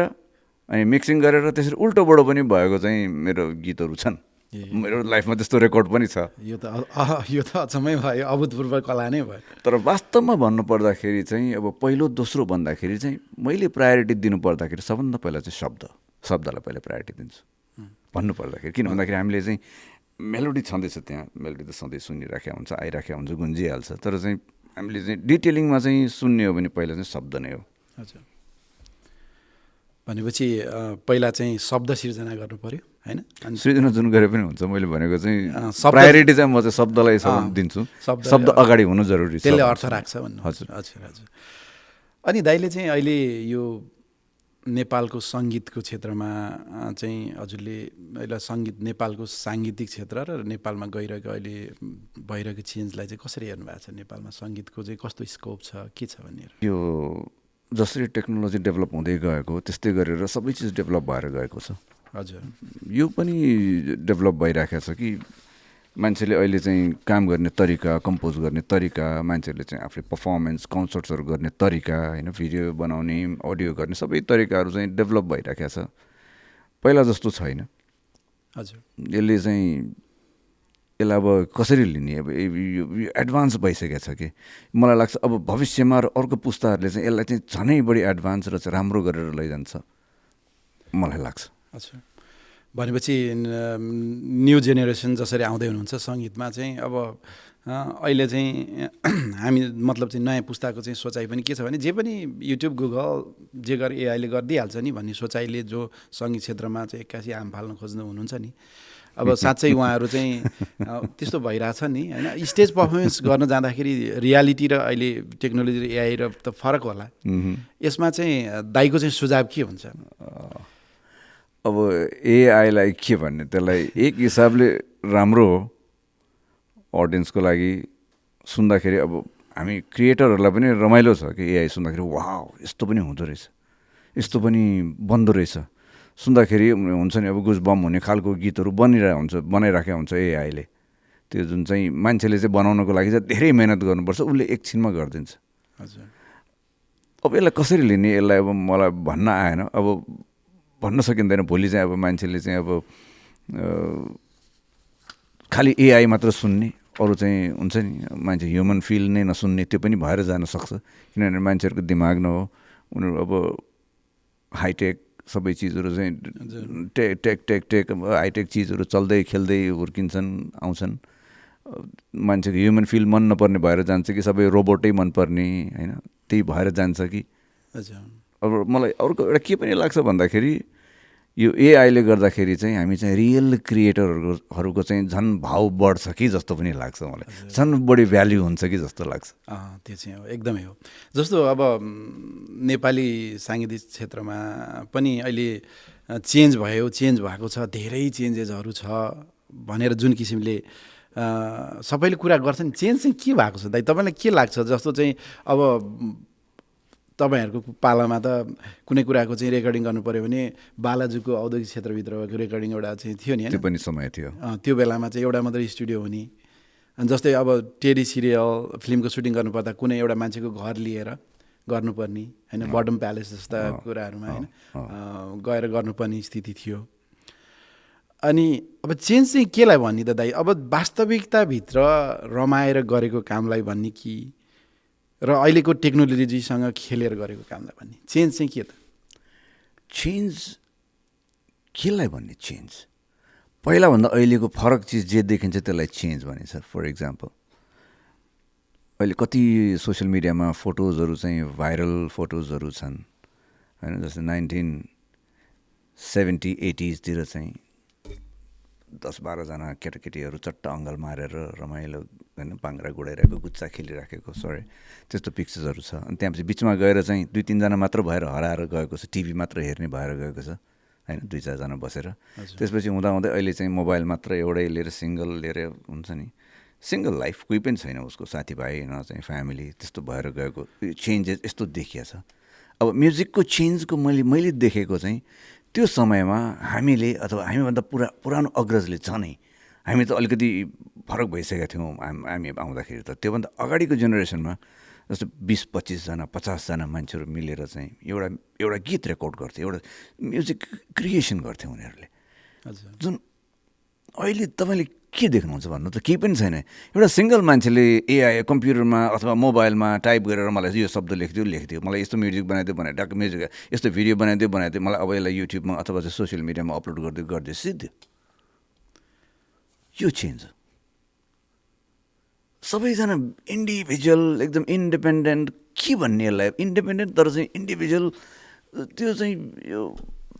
अनि मिक्सिङ गरेर त्यसरी उल्टोबाट पनि भएको चाहिँ मेरो गीतहरू छन् मेरो लाइफमा त्यस्तो रेकर्ड पनि छ यो त अचम्मै भयो अभूतपूर्व कला नै भयो तर वास्तवमा भन्नुपर्दाखेरि चाहिँ अब पहिलो दोस्रो भन्दाखेरि चाहिँ मैले प्रायोरिटी दिनुपर्दाखेरि सबभन्दा पहिला चाहिँ शब्दलाई पहिला प्रायोरिटी दिन्छु भन्नुपर्दाखेरि किन भन्दाखेरि हामीले चाहिँ मेलोडी छँदैछ त्यहाँ मेलोडी त सधैँ सुनिराखेको हुन्छ आइराखेको हुन्छ गुन्जिहाल्छ तर चाहिँ हामीले चाहिँ डिटेलिङमा चाहिँ सुन्ने हो भने पहिला चाहिँ शब्द नै हो हजुर भनेपछि पहिला चाहिँ शब्द सिर्जना गर्नु पर्यो होइन सृजना जुन गरे पनि हुन्छ मैले भनेको चाहिँ प्रायोरिटी चाहिँ म चाहिँ शब्दलाई दिन्छु शब्द अगाडि हुनु जरुरी छ त्यसले अर्थ राख्छ भन्नु हजुर हजुर हजुर अनि दाइले चाहिँ अहिले यो नेपालको सङ्गीतको क्षेत्रमा चाहिँ हजुरले अहिले सङ्गीत नेपालको साङ्गीतिक क्षेत्र र नेपालमा गइरहेको अहिले भइरहेको चेन्जलाई चाहिँ कसरी हेर्नु भएको छ नेपालमा सङ्गीतको चाहिँ कस्तो स्कोप छ के छ भनेर यो जसरी टेक्नोलोजी डेभलप हुँदै गएको त्यस्तै गरेर सबै चिज डेभलप भएर गएको छ हजुर यो पनि डेभलप भइरहेको छ कि मान्छेले अहिले चाहिँ काम गर्ने तरिका कम्पोज गर्ने तरिका मान्छेहरूले चाहिँ आफूले पर्फर्मेन्स कन्सर्ट्सहरू गर्ने तरिका होइन भिडियो बनाउने अडियो गर्ने सबै तरिकाहरू चाहिँ डेभलप भइरहेको छ पहिला जस्तो छैन हजुर यसले चाहिँ यसलाई अब कसरी लिने अब यो एडभान्स भइसकेको छ कि मलाई लाग्छ अब भविष्यमा र अर्को पुस्ताहरूले चाहिँ यसलाई चाहिँ झनै बढी एडभान्स र चाहिँ राम्रो गरेर लैजान्छ मलाई लाग्छ अच्छा भनेपछि न्यू जेनेरेसन जसरी आउँदै हुनुहुन्छ सङ्गीतमा चाहिँ अब अहिले चाहिँ हामी मतलब चाहिँ नयाँ पुस्ताको चाहिँ सोचाइ पनि के छ भने जे पनि युट्युब गुगल जे गरे एआईले गरिदिइहाल्छ नि भन्ने सोचाइले जो सङ्गीत क्षेत्रमा चाहिँ एक्कासी हाम फाल्न खोज्नु हुनुहुन्छ नि अब साँच्चै उहाँहरू चाहिँ त्यस्तो भइरहेछ नि होइन स्टेज पर्फर्मेन्स गर्न जाँदाखेरि रियालिटी र अहिले टेक्नोलोजी र एआई र त फरक होला यसमा चाहिँ दाइको चाहिँ सुझाव के हुन्छ अब एआईलाई के भन्ने त्यसलाई एक हिसाबले राम्रो हो अडियन्सको लागि सुन्दाखेरि अब हामी क्रिएटरहरूलाई पनि रमाइलो छ कि एआई सुन्दाखेरि वाउ यस्तो पनि हुँदो रहेछ यस्तो पनि बन्दो रहेछ सुन्दाखेरि हुन्छ नि अब गुजबम हुने खालको गीतहरू बनाइराखेको हुन्छ एआईले त्यो जुन चाहिँ मान्छेले चाहिँ बनाउनको लागि चाहिँ धेरै मेहनत गर्नुपर्छ उसले एकछिनमा गरिदिन्छ हजुर अब यसलाई कसरी लिने यसलाई अब मलाई भन्न आएन अब भन्न सकिँदैन भोलि चाहिँ अब मान्छेले चाहिँ अब खालि एआई मात्र सुन्ने अरू चाहिँ हुन्छ नि मान्छे ह्युमन फिल नै नसुन्ने त्यो पनि भएर जान सक्छ किनभने मान्छेहरूको दिमाग न हो उनीहरू अब हाइटेक सबै चिजहरू चाहिँ टेक हाइटेक चिजहरू चल्दै खेल्दै हुर्किन्छन् आउँछन् मान्छेको ह्युमन फिल मन नपर्ने भएर जान्छ कि सबै रोबोटै मनपर्ने होइन त्यही भएर जान्छ कि अब मलाई अर्को एउटा के पनि लाग्छ भन्दाखेरि यो एआईले गर्दाखेरि चाहिँ हामी चाहिँ रियल क्रिएटरहरूको चाहिँ झन् भाउ बढ्छ कि जस्तो पनि लाग्छ मलाई झन् बढी भ्याल्यु हुन्छ कि जस्तो लाग्छ त्यो चाहिँ हो एकदमै हो जस्तो अब नेपाली साङ्गीतिक क्षेत्रमा पनि अहिले चेन्ज भएको छ धेरै चेन्जेसहरू छ भनेर जुन किसिमले सबैले कुरा गर्छन् चेन्ज चाहिँ के भएको छ दाइ तपाईँलाई के लाग्छ जस्तो चाहिँ अब तपाईँहरूको पालामा त कुनै कुराको चाहिँ रेकर्डिङ गर्नु पऱ्यो भने बालाजुको औद्योगिक क्षेत्रभित्रको रेकर्डिङ एउटा चाहिँ थियो नि त्यो पनि समय थियो त्यो बेलामा चाहिँ एउटा मात्रै स्टुडियो हुने अनि जस्तै अब टेली सिरियल फिल्मको सुटिङ गर्नुपर्दा कुनै एउटा मान्छेको घर लिएर गर्नुपर्ने होइन बटम प्यालेस जस्ता कुराहरूमा होइन गएर गर्नुपर्ने स्थिति थियो अनि अब चेन्ज चाहिँ केलाई भन्ने त दाइ अब वास्तविकताभित्र रमाएर गरेको कामलाई भन्ने कि र अहिलेको टेक्नोलोजीसँग खेलेर गरेको कामलाई भन्ने चेन्ज चाहिँ के त चेन्ज केलाई भन्ने चेन्ज पहिलाभन्दा अहिलेको फरक चिज जे देखिन्छ त्यसलाई चेन्ज भनिन्छ फर इक्जाम्पल अहिले कति सोसियल मिडियामा फोटोजहरू चाहिँ भाइरल फोटोजहरू छन् होइन जस्तै 1970-80तिर चाहिँ 10-12जना केटाकेटीहरू चट्ट अङ्गल मारेर रमाइलो होइन पाङ्ग्रा गुडाइरहेको गुच्चा खेलिराखेको त्यस्तो पिक्चर्सहरू छ अनि त्यहाँपछि बिचमा गएर चाहिँ 2-3जना मात्र भएर हराएर गएको छ टिभी मात्र हेर्ने भएर गएको छ होइन 2-4जना बसेर त्यसपछि हुँदाहुँदै अहिले चाहिँ मोबाइल मात्र एउटै लिएर सिङ्गल लिएर हुन्छ नि सिङ्गल लाइफ कोही पनि छैन उसको साथीभाइ न चाहिँ फ्यामिली त्यस्तो भएर गएको चेन्जेस यस्तो देखिया छ अब म्युजिकको चेन्जको मैले देखेको चाहिँ त्यो समयमा हामीले अथवा हामीभन्दा पुरानो अग्रजले छ नै हामी त अलिकति फरक भइसकेका थियौँ हामी आउँदाखेरि त त्योभन्दा अगाडिको जेनेरेसनमा जस्तो 20-25जना 50जना मान्छेहरू मिलेर चाहिँ एउटा गीत रेकर्ड गर्थे एउटा म्युजिक क्रिएसन गर्थे उनीहरूले जुन अहिले तपाईँले के देख्नुहुन्छ भन्नु त केही पनि छैन एउटा सिङ्गल मान्छेले एआई कम्प्युटरमा अथवा मोबाइलमा टाइप गरेर मलाई यो शब्द लेखिदियो मलाई यस्तो म्युजिक बनाइदियो टक्क म्युजिक यस्तो भिडियो बनाइदियो मलाई अब यसलाई युट्युबमा अथवा चाहिँ सोसियल मिडियामा अपलोड गरिदियो सिद्धि यो चेन्ज सबैजना इन्डिभिजुअल एकदम इन्डिपेन्डेन्ट के भन्ने यसलाई इन्डिपेन्डेन्ट तर चाहिँ इन्डिभिजुअल त्यो चाहिँ यो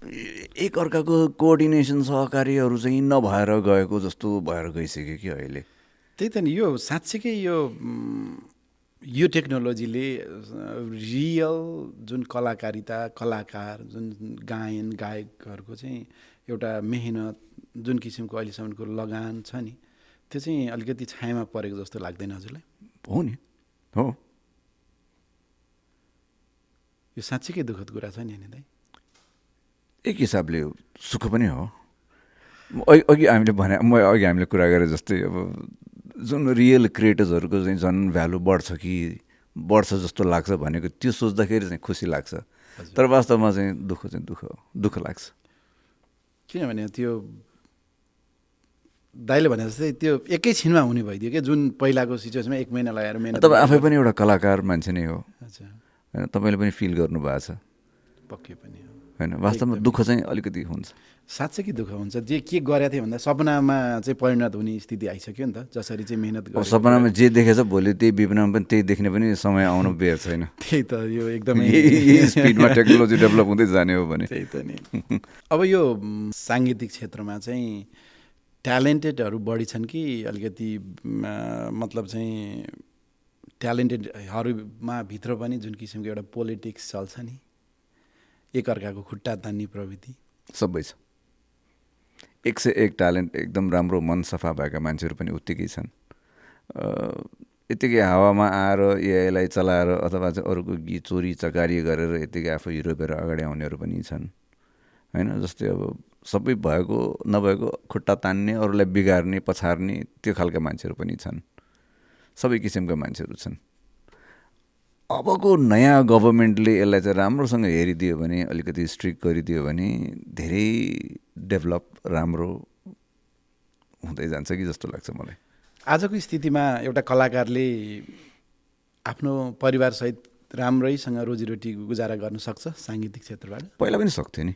एक अर्काको कोअर्डिनेसन सहकारीहरू चाहिँ नभएर गएको जस्तो भएर गइसक्यो कि अहिले त्यही त नि यो साँच्चीकै यो टेक्नोलोजीले रियल जुन कलाकारिता कलाकार जुन गायन गायकहरूको चाहिँ एउटा मेहनत जुन किसिमको अहिलेसम्मको लगान छ नि त्यो चाहिँ अलिकति छायामा परेको जस्तो लाग्दैन हजुरलाई हो नि हो यो साँच्चीकै दुःखद कुरा छ नि दाइ एक हिसाबले सुख पनि हो अघि हामीले कुरा गरे जस्तै अब जुन रियल क्रिएटर्सहरूको चाहिँ झन् भ्यालु बढ्छ जस्तो लाग्छ भनेको त्यो सोच्दाखेरि चाहिँ खुसी लाग्छ तर वास्तवमा चाहिँ दुःख लाग्छ किनभने त्यो दाइले भने जस्तै त्यो एकैछिनमा हुने भइदियो क्या जुन पहिलाको सिचुएसनमा 1 महिना लगाएर तपाईँ आफै पनि एउटा कलाकार मान्छे नै हो अच्छा होइन तपाईँले पनि फिल गर्नुभएको छ पक्कै पनि हो होइन वास्तवमा दुःख चाहिँ अलिकति हुन्छ साँच्चै दुःख हुन्छ जे के गरेको थियो भन्दा सपनामा चाहिँ परिणत हुने स्थिति आइसक्यो नि त जसरी चाहिँ मेहनत गरेको सपनामा जे देखेछ भोलि त्यही विपनामा पनि त्यही देख्ने पनि समय आउनु बेर छैन त्यही त यो एकदमै स्पिडमा टेक्नोलोजी डेभलप हुँदै जाने हो भने त्यही त नि अब यो साङ्गीतिक क्षेत्रमा चाहिँ ट्यालेन्टेडहरू बढी छन् कि अलिकति मतलब चाहिँ ट्यालेन्टेडहरूमा भित्र पनि जुन किसिमको एउटा पोलिटिक्स चल्छ नि एकअर्काको खुट्टा तान्ने प्रवृत्ति सबै छ 101 ट्यालेन्ट एकदम राम्रो मन सफा भएका मान्छेहरू पनि उत्तिकै छन् यतिकै हावामा आएर एआईलाई चलाएर अथवा चाहिँ अरूको गीत चोरी चकारी गरेर यतिकै आफू हिरो भएर अगाडि आउनेहरू पनि छन् होइन जस्तै अब सबै भएको नभएको खुट्टा तान्ने अरूलाई बिगार्ने पछार्ने त्यो खालका मान्छेहरू पनि छन् सबै किसिमका मान्छेहरू छन् अबको नयाँ गभर्मेन्टले यसलाई चाहिँ राम्रोसँग हेरिदियो भने अलिकति स्ट्रिक्ट गरिदियो भने धेरै डेभलप राम्रो हुँदै जान्छ कि जस्तो लाग्छ मलाई आजको स्थितिमा एउटा कलाकारले आफ्नो परिवारसहित राम्रैसँग रोजीरोटी गुजारा गर्न सक्छ साङ्गीतिक क्षेत्रबाट पहिला पनि सक्थ्यो नि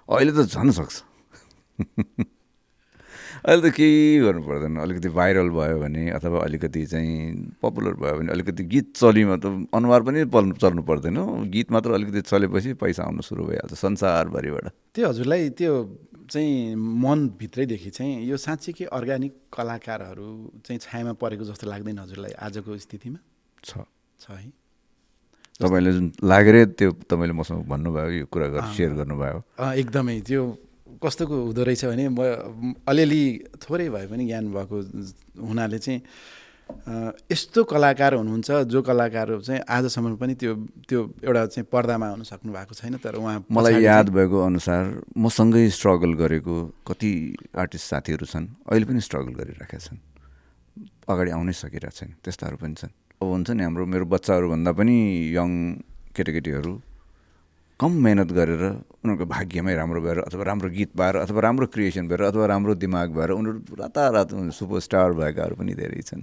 अहिले त झन् सक्छ अहिले त केही गर्नु पर्दैन अलिकति भाइरल भयो भने अथवा अलिकति चाहिँ पपुलर भयो भने अलिकति गीत चलीमा त अनुहार पनि चल्नु पर्दैन गीत मात्र अलिकति चलेपछि पैसा आउनु सुरु भइहाल्छ संसारभरिबाट त्यो हजुरलाई त्यो चाहिँ मनभित्रैदेखि चाहिँ यो साँच्चै कि अर्ग्यानिक कलाकारहरू चाहिँ छायामा परेको जस्तो लाग्दैन हजुरलाई आजको स्थितिमा छ है तपाईँले जुन लागेर त्यो तपाईँले मसँग भन्नुभयो यो कुरा सेयर गर्नुभयो एकदमै त्यो कस्तोको हुँदो रहेछ भने म अलिअलि थोरै भए पनि ज्ञान भएको हुनाले चाहिँ यस्तो कलाकार हुनुहुन्छ जो कलाकारहरू चाहिँ आजसम्म पनि त्यो एउटा चाहिँ पर्दामा आउन सक्नु भएको छैन तर उहाँ मलाई याद भएको अनुसार मसँगै स्ट्रगल गरेको कति आर्टिस्ट साथीहरू छन् अहिले पनि स्ट्रगल गरिरहेका छन् अगाडि आउनै सकिरहेको छैन त्यस्ताहरू पनि छन् अब हुन्छ नि हाम्रो मेरो बच्चाहरूभन्दा पनि यङ केटाकेटीहरू कम मेहनत गरेर उनीहरूको भाग्यमै राम्रो भएर अथवा राम्रो गीत भएर अथवा राम्रो क्रिएसन भएर अथवा राम्रो दिमाग भएर उनीहरू रातारात सुपरस्टार भएकाहरू पनि धेरै छन्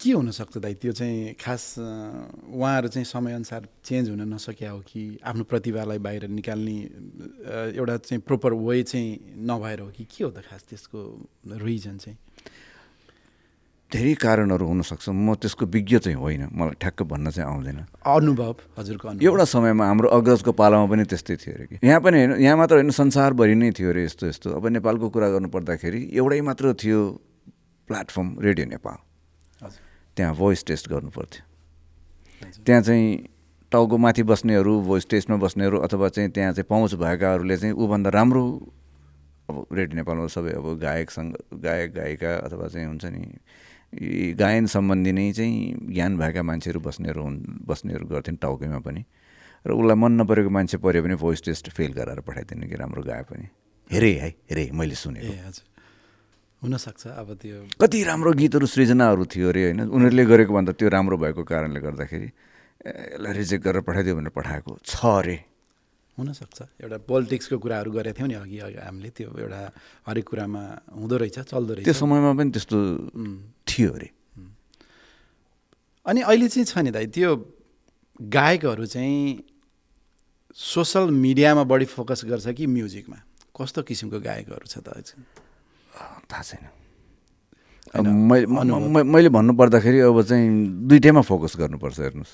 के हुनसक्छ दाइ त्यो चाहिँ खास उहाँहरू चाहिँ समयअनुसार चेन्ज हुन नसक्या हो कि आफ्नो प्रतिभालाई बाहिर निकाल्ने एउटा चाहिँ प्रोपर वे चाहिँ नभएर हो कि के हो त खास त्यसको रिजन चाहिँ? धेरै कारणहरू हुनसक्छ, म त्यसको विज्ञ चाहिँ होइन, मलाई ठ्याक्क भन्न चाहिँ आउँदैन। अनुभव हजुरको अनुभव? एउटा समयमा हाम्रो अग्रजको पालामा पनि त्यस्तै थियो अरे कि, यहाँ पनि होइन, यहाँ मात्र होइन संसारभरि नै थियो अरे यस्तो यस्तो। अब नेपालको कुरा गर्नु पर्दाखेरि एउटै मात्र थियो प्लेटफर्म, रेडियो नेपाल। त्यहाँ भोइस टेस्ट गर्नु पर्थ्यो। त्यहाँ चाहिँ टाउको माथि बस्नेहरू, भोइस टेस्टमा बस्नेहरू अथवा चाहिँ त्यहाँ चाहिँ पहुँच भएकाहरूले चाहिँ ऊभन्दा राम्रो अब रेडियो नेपालमा सबै अब गायक गायिका अथवा चाहिँ हुन्छ नि गायन सम्बन्धी नै चाहिँ ज्ञान भएका मान्छेहरू बस्नेहरू गर्थ्यन् टाउकैमा पनि। र उसलाई मन नपरेको मान्छे पऱ्यो भने भोइस टेस्ट फेल गराएर पठाइदिने कि राम्रो गाए पनि हेरे मैले सुनेको। हजुर हुनसक्छ। अब त्यो कति राम्रो गीतहरू सृजनाहरू थियो अरे होइन, उनीहरूले गरेको भन्दा त्यो राम्रो भएको कारणले गर्दाखेरि यसलाई रिजेक्ट गरेर पठाइदियो भनेर पठाएको छ अरे। हुनसक्छ एउटा पोलिटिक्सको कुराहरू गरेको थियौँ नि अघि हामीले, त्यो एउटा हरेक कुरामा हुँदो रहेछ, चल्दो रहेछ। त्यो समयमा पनि त्यस्तो थियो अरे। अनि अहिले चाहिँ छ नि दाइ, त्यो गायकहरू चाहिँ सोसल मिडियामा बढी फोकस गर्छ कि म्युजिकमा? कस्तो किसिमको गायकहरू छ त? थाहा छैन। मैले भन्नु पर्दाखेरि अब चाहिँ दुइटैमा फोकस गर्नुपर्छ हेर्नुहोस्।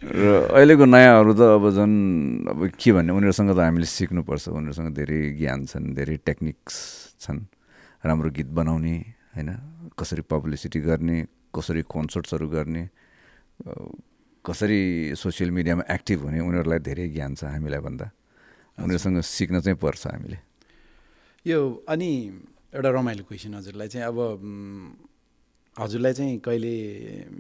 र अहिलेको नयाँहरू त अब झन् अब के भन्ने, उनीहरूसँग त हामीले सिक्नुपर्छ। उनीहरूसँग धेरै ज्ञान छन्, धेरै टेक्निक्स छन्, राम्रो गीत बनाउने होइन, कसरी पब्लिसिटी गर्ने, कसरी कन्सर्ट्सहरू गर्ने, कसरी सोसियल मिडियामा एक्टिभ हुने, उनीहरूलाई धेरै ज्ञान छ हामीलाई भन्दा। उनीहरूसँग सिक्न चाहिँ पर्छ हामीले यो। अनि एउटा रमाइलो क्वेसन हजुरलाई चाहिँ, अब हजुरलाई चाहिँ कहिले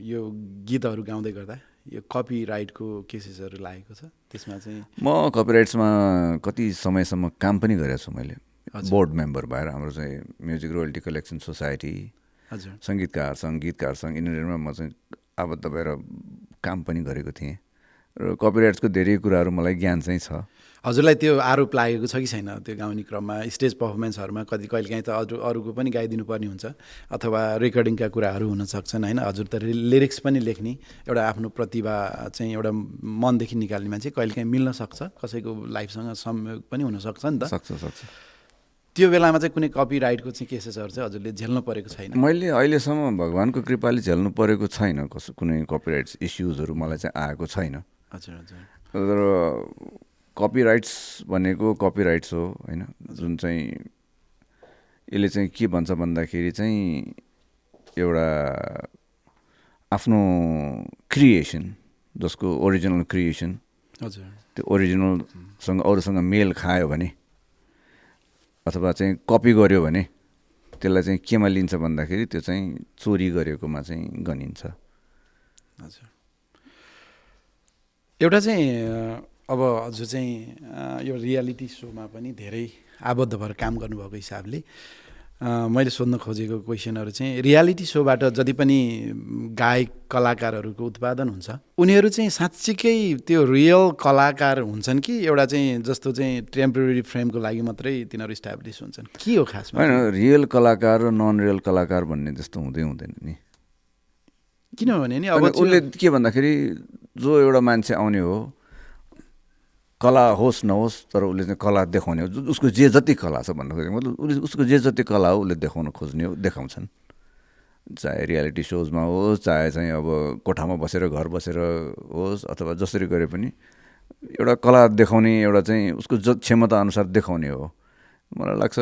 यो गीतहरू गाउँदै गर्दा यो कपिराइटको केसेसहरू लागेको छ? त्यसमा चाहिँ म कपिराइट्समा कति समयसम्म काम पनि गरेको छु मैले, बोर्ड मेम्बर भएर। हाम्रो चाहिँ म्युजिक रोयल्टी कलेक्सन सोसाइटी, हजुर सङ्गीतकार सङ्घ यिनीहरूमा म चाहिँ आबद्ध भएर काम पनि गरेको थिएँ। र कपिराइट्सको धेरै कुराहरू मलाई ज्ञान चाहिँ छ। हजुरलाई त्यो आरोप लागेको छ कि छैन त्यो गाउने क्रममा, स्टेज पर्फर्मेन्सहरूमा कहिलेकाहीँ त अरूको पनि गाइदिनु पर्ने हुन्छ अथवा रेकर्डिङका कुराहरू हुन सक्छन् होइन? हजुर त लिरिक्स पनि लेख्ने, एउटा आफ्नो प्रतिभा चाहिँ एउटा मनदेखि निकाल्ने मान्छे, कहिलेकाहीँ मिल्न सक्छ, कसैको लाइफसँग संयोग पनि हुनसक्छ नि त। सक्छ। त्यो बेलामा चाहिँ कुनै कपिराइटको चाहिँ केसेसहरू चाहिँ हजुरले झेल्नु परेको छैन? मैले अहिलेसम्म भगवान्को कृपाले झेल्नु परेको छैन, कुनै कपिराइट्स इस्युजहरू मलाई चाहिँ आएको छैन। हजुर हजुर। तर कपिराइट्स भनेको कपिराइट्स हो होइन, जुन चाहिँ यसले चाहिँ के भन्छ भन्दाखेरि चाहिँ एउटा आफ्नो क्रिएसन, जसको ओरिजिनल क्रिएसन, हजुर त्यो ओरिजिनलसँग अरूसँग मेल खायो भने अथवा चाहिँ कपी गर्यो भने त्यसलाई चाहिँ केमा लिन्छ भन्दाखेरि त्यो चाहिँ चोरी गरेकोमा चाहिँ गनिन्छ। हजुर। एउटा चाहिँ अब हजुर चाहिँ यो रियालिटी सोमा पनि धेरै आबद्ध भएर काम गर्नुभएको हिसाबले मैले सोध्न खोजेको क्वेसनहरू चाहिँ, रियालिटी सोबाट जति पनि गायक कलाकारहरूको उत्पादन हुन्छ उनीहरू चाहिँ साँच्चीकै त्यो रियल कलाकार हुन्छन् कि एउटा चाहिँ जस्तो चाहिँ टेम्पोरेरी फ्रेमको लागि मात्रै तिनीहरू इस्टाब्लिस हुन्छन्? के हो खासमा? होइन, रियल कलाकार र नन रियल कलाकार भन्ने त्यस्तो हुँदैन नि। किनभने नि अब उसले के भन्दाखेरि जो एउटा मान्छे आउने हो, कला होस् नहोस्, तर उसले चाहिँ कला देखाउने हो, उसको जे जति कला छ भन्नु खोजेको मतलब उसले उसको जे जति कला हो उसले देखाउन खोज्ने हो, देखाउँछन्। चाहे रियालिटी सोजमा होस्, चाहे चाहिँ अब कोठामा बसेर घर बसेर होस्, अथवा जसरी गरे पनि एउटा कला देखाउने, एउटा चाहिँ उसको क्षमता अनुसार देखाउने हो। मलाई लाग्छ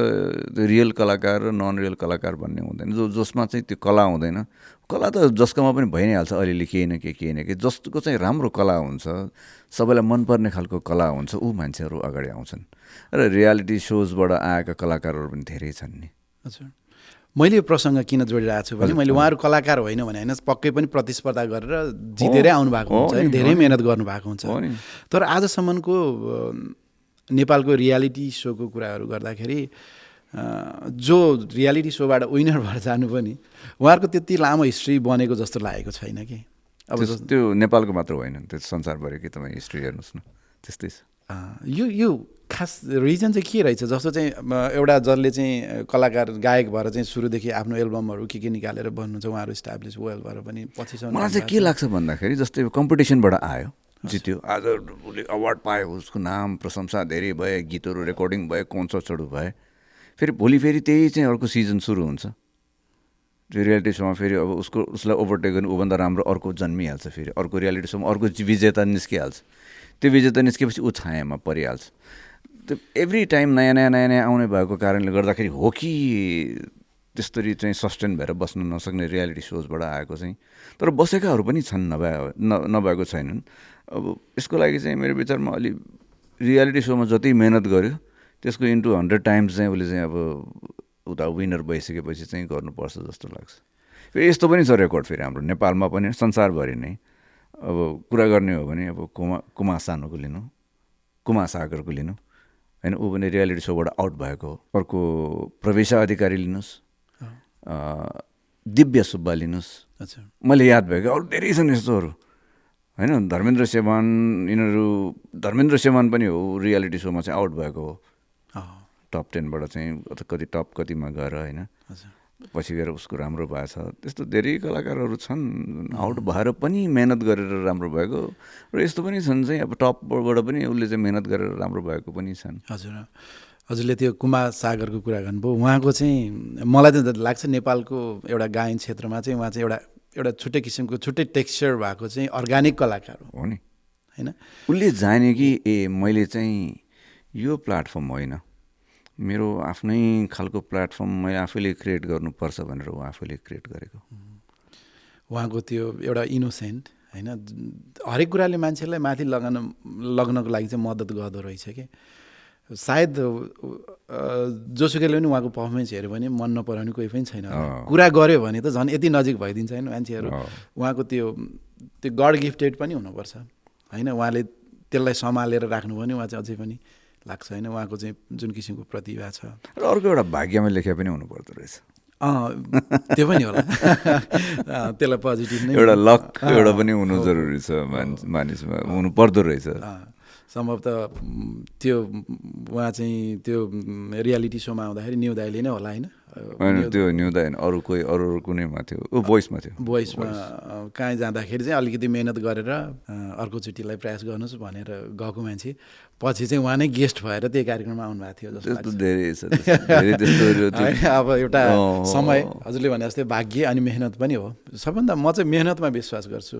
रियल कलाकार र नन रियल कलाकार भन्ने हुँदैन। जसमा चाहिँ त्यो कला हुँदैन, कला त जसकोमा पनि भइ नै हाल्छ अलिअलि, केही न केही जसको चाहिँ राम्रो कला हुन्छ, सबैलाई मनपर्ने खालको कला हुन्छ, ऊ मान्छेहरू अगाडि आउँछन्। र रियालिटी सोजबाट आएका कलाकारहरू पनि धेरै छन् नि। हजुर। मैले यो प्रसङ्ग किन जोडिरहेको छु भने मैले उहाँहरू कलाकार होइन भने होइन, पक्कै पनि प्रतिस्पर्धा गरेर जितेरै आउनु भएको हुन्छ, धेरै मेहनत गर्नुभएको हुन्छ। तर आजसम्मको नेपालको रियालिटी सोको कुराहरू गर्दाखेरि जो रियालिटी सोबाट विनर भएर जानु पनि उहाँहरूको त्यति लामो हिस्ट्री बनेको जस्तो लागेको छैन कि। अब त्यो नेपालको मात्र होइन, त्यो संसारभरिकै तपाईँ हिस्ट्री हेर्नुहोस् न, त्यस्तै छ। यो खास रिजन चाहिँ के रहेछ जस्तो चाहिँ एउटा जसले चाहिँ कलाकार गायक भएर चाहिँ सुरुदेखि आफ्नो एल्बमहरू के निकालेर बन्नुहुन्छ उहाँहरू इस्टाब्लिस वेल भएर पनि पछिसम्म मलाई चाहिँ के लाग्छ भन्दाखेरि जस्तै कम्पिटिसनबाट आयो जित्यो आज उसले अवार्ड पायो उसको नाम प्रशंसा धेरै भए गीतहरू रेकर्डिङ भए कन्सर्ट्सहरू भए फेरि भोलि फेरि त्यही चाहिँ अर्को सिजन सुरु हुन्छ त्यो रियालिटी सोमा फेरि अब उसलाई ओभरटेक गर्नु ऊभन्दा राम्रो अर्को जन्मिहाल्छ फेरि अर्को रियालिटी सोमा अर्को विजेता निस्किहाल्छ त्यो विजेता निस्केपछि ऊ छायामा परिहाल्छ त्यो एभ्री टाइम नयाँ नयाँ आउने भएको कारणले गर्दाखेरि हो कि त्यस्तरी चाहिँ सस्टेन भएर बस्न नसक्ने रियालिटी सोजबाट आएको चाहिँ तर बसेकाहरू पनि छन् नभएको छैनन् अब यसको लागि चाहिँ मेरो विचारमा अलि रियालिटी सोमा जति मेहनत गर्यो त्यसको इन्टु 100 टाइम्स चाहिँ उसले चाहिँ अब उता विनर भइसकेपछि चाहिँ गर्नुपर्छ जस्तो लाग्छ फेरि यस्तो पनि छ रेकर्ड फेरि हाम्रो नेपालमा पनि संसारभरि नै अब कुरा गर्ने हो भने अब कुमार सानुको लिनु कुमार सागरको लिनु होइन ऊ पनि रियालिटी सोबाट आउट भएको अर्को प्रवेशा अधिकारी लिनुहोस् दिव्य सुब्बा लिनुहोस् मैले याद भएको अरू धेरै छन् यस्तोहरू होइन धर्मेन्द्र सेवान पनि हो रियालिटी सोमा चाहिँ आउट भएको हो टप 10बाट चाहिँ कति टप कतिमा गएर होइन पछि गएर उसको राम्रो भएको छ त्यस्तो धेरै कलाकारहरू छन् आउट भएर पनि मेहनत गरेर राम्रो भएको र यस्तो पनि छन् चाहिँ अब टपबाट पनि उसले चाहिँ मेहनत गरेर राम्रो भएको पनि छन् हजुरले त्यो कुमार सागरको कुरा गर्नुभयो उहाँको चाहिँ मलाई त लाग्छ नेपालको एउटा गायन क्षेत्रमा चाहिँ उहाँ चाहिँ एउटा छुट्टै किसिमको छुट्टै टेक्सचर भएको चाहिँ अर्ग्यानिक कलाकार हो नि होइन उसले जाने कि मैले चाहिँ यो प्लेटफर्म होइन मेरो आफ्नै खालको प्लेटफर्म मैले आफैले क्रिएट गर्नुपर्छ भनेर ऊ आफैले क्रिएट गरेको उहाँको त्यो एउटा इनोसेन्ट होइन हरेक कुराले मान्छेलाई माथि लग्नको लागि चाहिँ मद्दत गर्दो रहेछ कि सायद जोसुकैले पनि उहाँको पर्फर्मेन्स हेऱ्यो भने मन नपराउने कोही पनि छैन कुरा गर्यो भने त झन् यति नजिक भइदिन्छ होइन मान्छेहरू उहाँको त्यो गड गिफ्टेड पनि हुनुपर्छ होइन उहाँले त्यसलाई सम्हालेर राख्नु भने उहाँ चाहिँ अझै पनि लाग्छ होइन उहाँको चाहिँ जुन किसिमको प्रतिभा छ र अर्को एउटा भाग्यमा लेखे पनि हुनुपर्दो रहेछ त्यो पनि होला त्यसलाई पोजिटिभ नै एउटा लक एउटा पनि हुनु जरुरी छ मानिसमा हुनु पर्दो रहेछ सम्भवतः त्यो उहाँ चाहिँ त्यो रियालिटी सोमा आउँदाखेरि न्यु दाइले नै होला होइन त्यो न्यु दाइ अरू कोही अरू कुनैमा थियो भोइसमा कहीँ जाँदाखेरि चाहिँ अलिकति मेहनत गरेर अर्कोचोटिलाई प्रयास गर्नुहोस् भनेर गएको मान्छे पछि चाहिँ उहाँ नै गेस्ट भएर त्यही कार्यक्रममा आउनुभएको थियो जस्तो लाग्छ अब एउटा समय हजुरले भने जस्तै भाग्य अनि मेहनत पनि हो सबभन्दा म चाहिँ मेहनतमा विश्वास गर्छु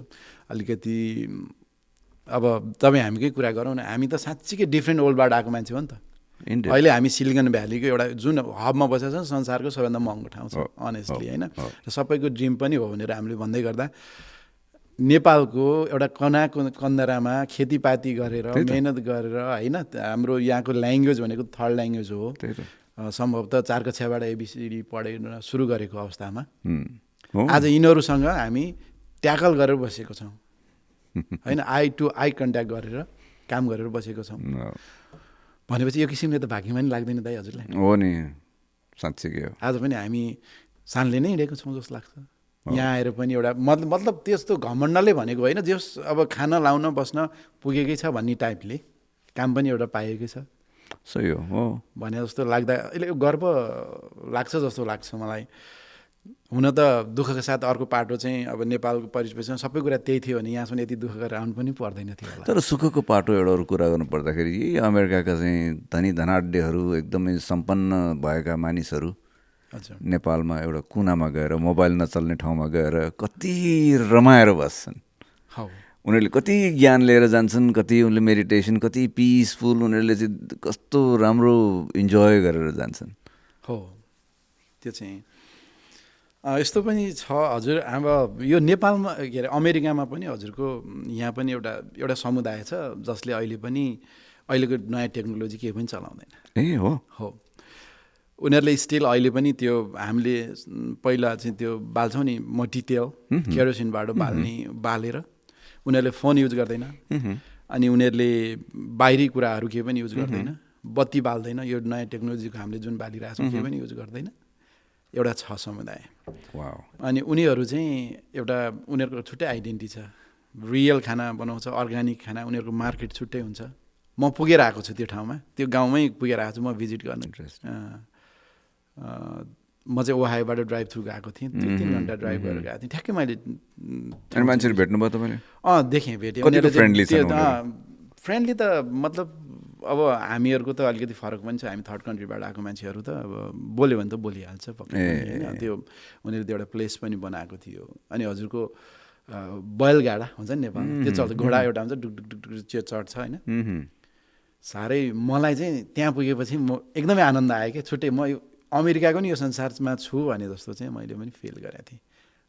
अलिकति अब तपाईँ हामीकै कुरा गरौँ न हामी त साँच्चीकै डिफ्रेन्ट वर्ल्डबाट आएको मान्छे हो नि त अहिले हामी सिलिगन भ्यालीको एउटा जुन हबमा बसेको छ संसारको सबैभन्दा महँगो ठाउँ छ अनेस्टली होइन र सबैको ड्रिम पनि हो भनेर हामीले भन्दै गर्दा नेपालको एउटा कन्दरामा खेतीपाती गरेर मेहनत गरेर होइन हाम्रो यहाँको ल्याङ्ग्वेज भनेको थर्ड ल्याङ्ग्वेज हो सम्भवतः 4 कक्षाबाट एबिसिडी पढेर सुरु गरेको अवस्थामा आज यिनीहरूसँग हामी ट्याकल गरेर बसेको छौँ होइन आई टु आई कन्ट्याक्ट गरेर काम गरेर बसेको छौँ भनेपछि यो किसिमले त भाग्यमा नि लाग्दैन दाइ हजुरलाई हो नि साँच्चीकै हो आज पनि हामी सानले नै हिँडेको छौँ जस्तो लाग्छ यहाँ आएर पनि एउटा मतलब त्यस्तो घमण्डले भनेको होइन जस अब खाना लाउन बस्न पुगेकै छ भन्ने टाइपले काम पनि एउटा पाएकै छ सही हो भने जस्तो लाग्दा अहिले गर्व लाग्छ जस्तो लाग्छ मलाई हुन त दुःखका साथ अर्को पाटो चाहिँ अब नेपालको परिवेशमा सबै कुरा त्यही थियो भने यहाँसम्म यति दुःख गरेर आउनु पनि पर्दैन थियो होला तर सुखको पाटो एउटा अरू कुरा गर्नु पर्दाखेरि यही अमेरिकाका चाहिँ धनी धनाढ्यहरू एकदमै सम्पन्न भएका मानिसहरू नेपालमा एउटा कुनामा गएर मोबाइल नचल्ने ठाउँमा गएर कति रमाएर बस्छन् उनीहरूले कति ज्ञान लिएर जान्छन् कति उनले मेडिटेसन कति पिसफुल उनीहरूले चाहिँ कस्तो राम्रो इन्जोय गरेर जान्छन् हो त्यो चाहिँ यस्तो पनि छ हजुर अब यो नेपालमा के अरे अमेरिकामा पनि हजुरको यहाँ पनि एउटा समुदाय छ जसले अहिलेको नयाँ टेक्नोलोजी केही पनि चलाउँदैन हो उनीहरूले स्टिल अहिले पनि त्यो हामीले पहिला चाहिँ त्यो बाल्छौँ नि मट्टितेल केरोसिनबाट बालेर उनीहरूले फोन युज गर्दैन अनि उनीहरूले बाहिरी कुराहरू केही पनि युज गर्दैन बत्ती बाल्दैन यो नयाँ टेक्नोलोजीको हामीले जुन बालिरहेको छौँ केही पनि युज गर्दैन एउटा छ समुदाय अनि उनीहरू चाहिँ एउटा उनीहरूको छुट्टै आइडेन्टिटी छ रियल खाना बनाउँछ अर्ग्यानिक खाना उनीहरूको मार्केट छुट्टै हुन्छ म पुगेर आएको छु त्यो ठाउँमा, त्यो गाउँमै पुगेर आएको छु म भिजिट गर्न। म चाहिँ ओहायोबाट ड्राइभ थ्रु गएको थिएँ, 2-3 घन्टा ड्राइभ गरेर गएको थिएँ। ठ्याक्कै मैले अनि मान्छेहरू भेट्नुभयो तपाईँले? देखेँ, भेटेँ। फ्रेन्डली त मतलब अब हामीहरूको त अलिकति फरक पनि छ, हामी थर्ड कन्ट्रीबाट आएको मान्छेहरू त अब बोल्यो भने त बोलिहाल्छ पक्कै पनि होइन। त्यो उनीहरूले एउटा प्लेस पनि बनाएको थियो। अनि हजुरको बैलगाडा हुन्छ नि नेपालमा, त्यो चल्छ, घोडा एउटा हुन्छ डुक डुक डुक डुक त्यो चढ्छ होइन। साह्रै मलाई चाहिँ त्यहाँ पुगेपछि म एकदमै आनन्द आयो कि छुट्टै, म अमेरिकाको नि यो संसारमा छु भने जस्तो चाहिँ मैले पनि फिल गरेको थिएँ।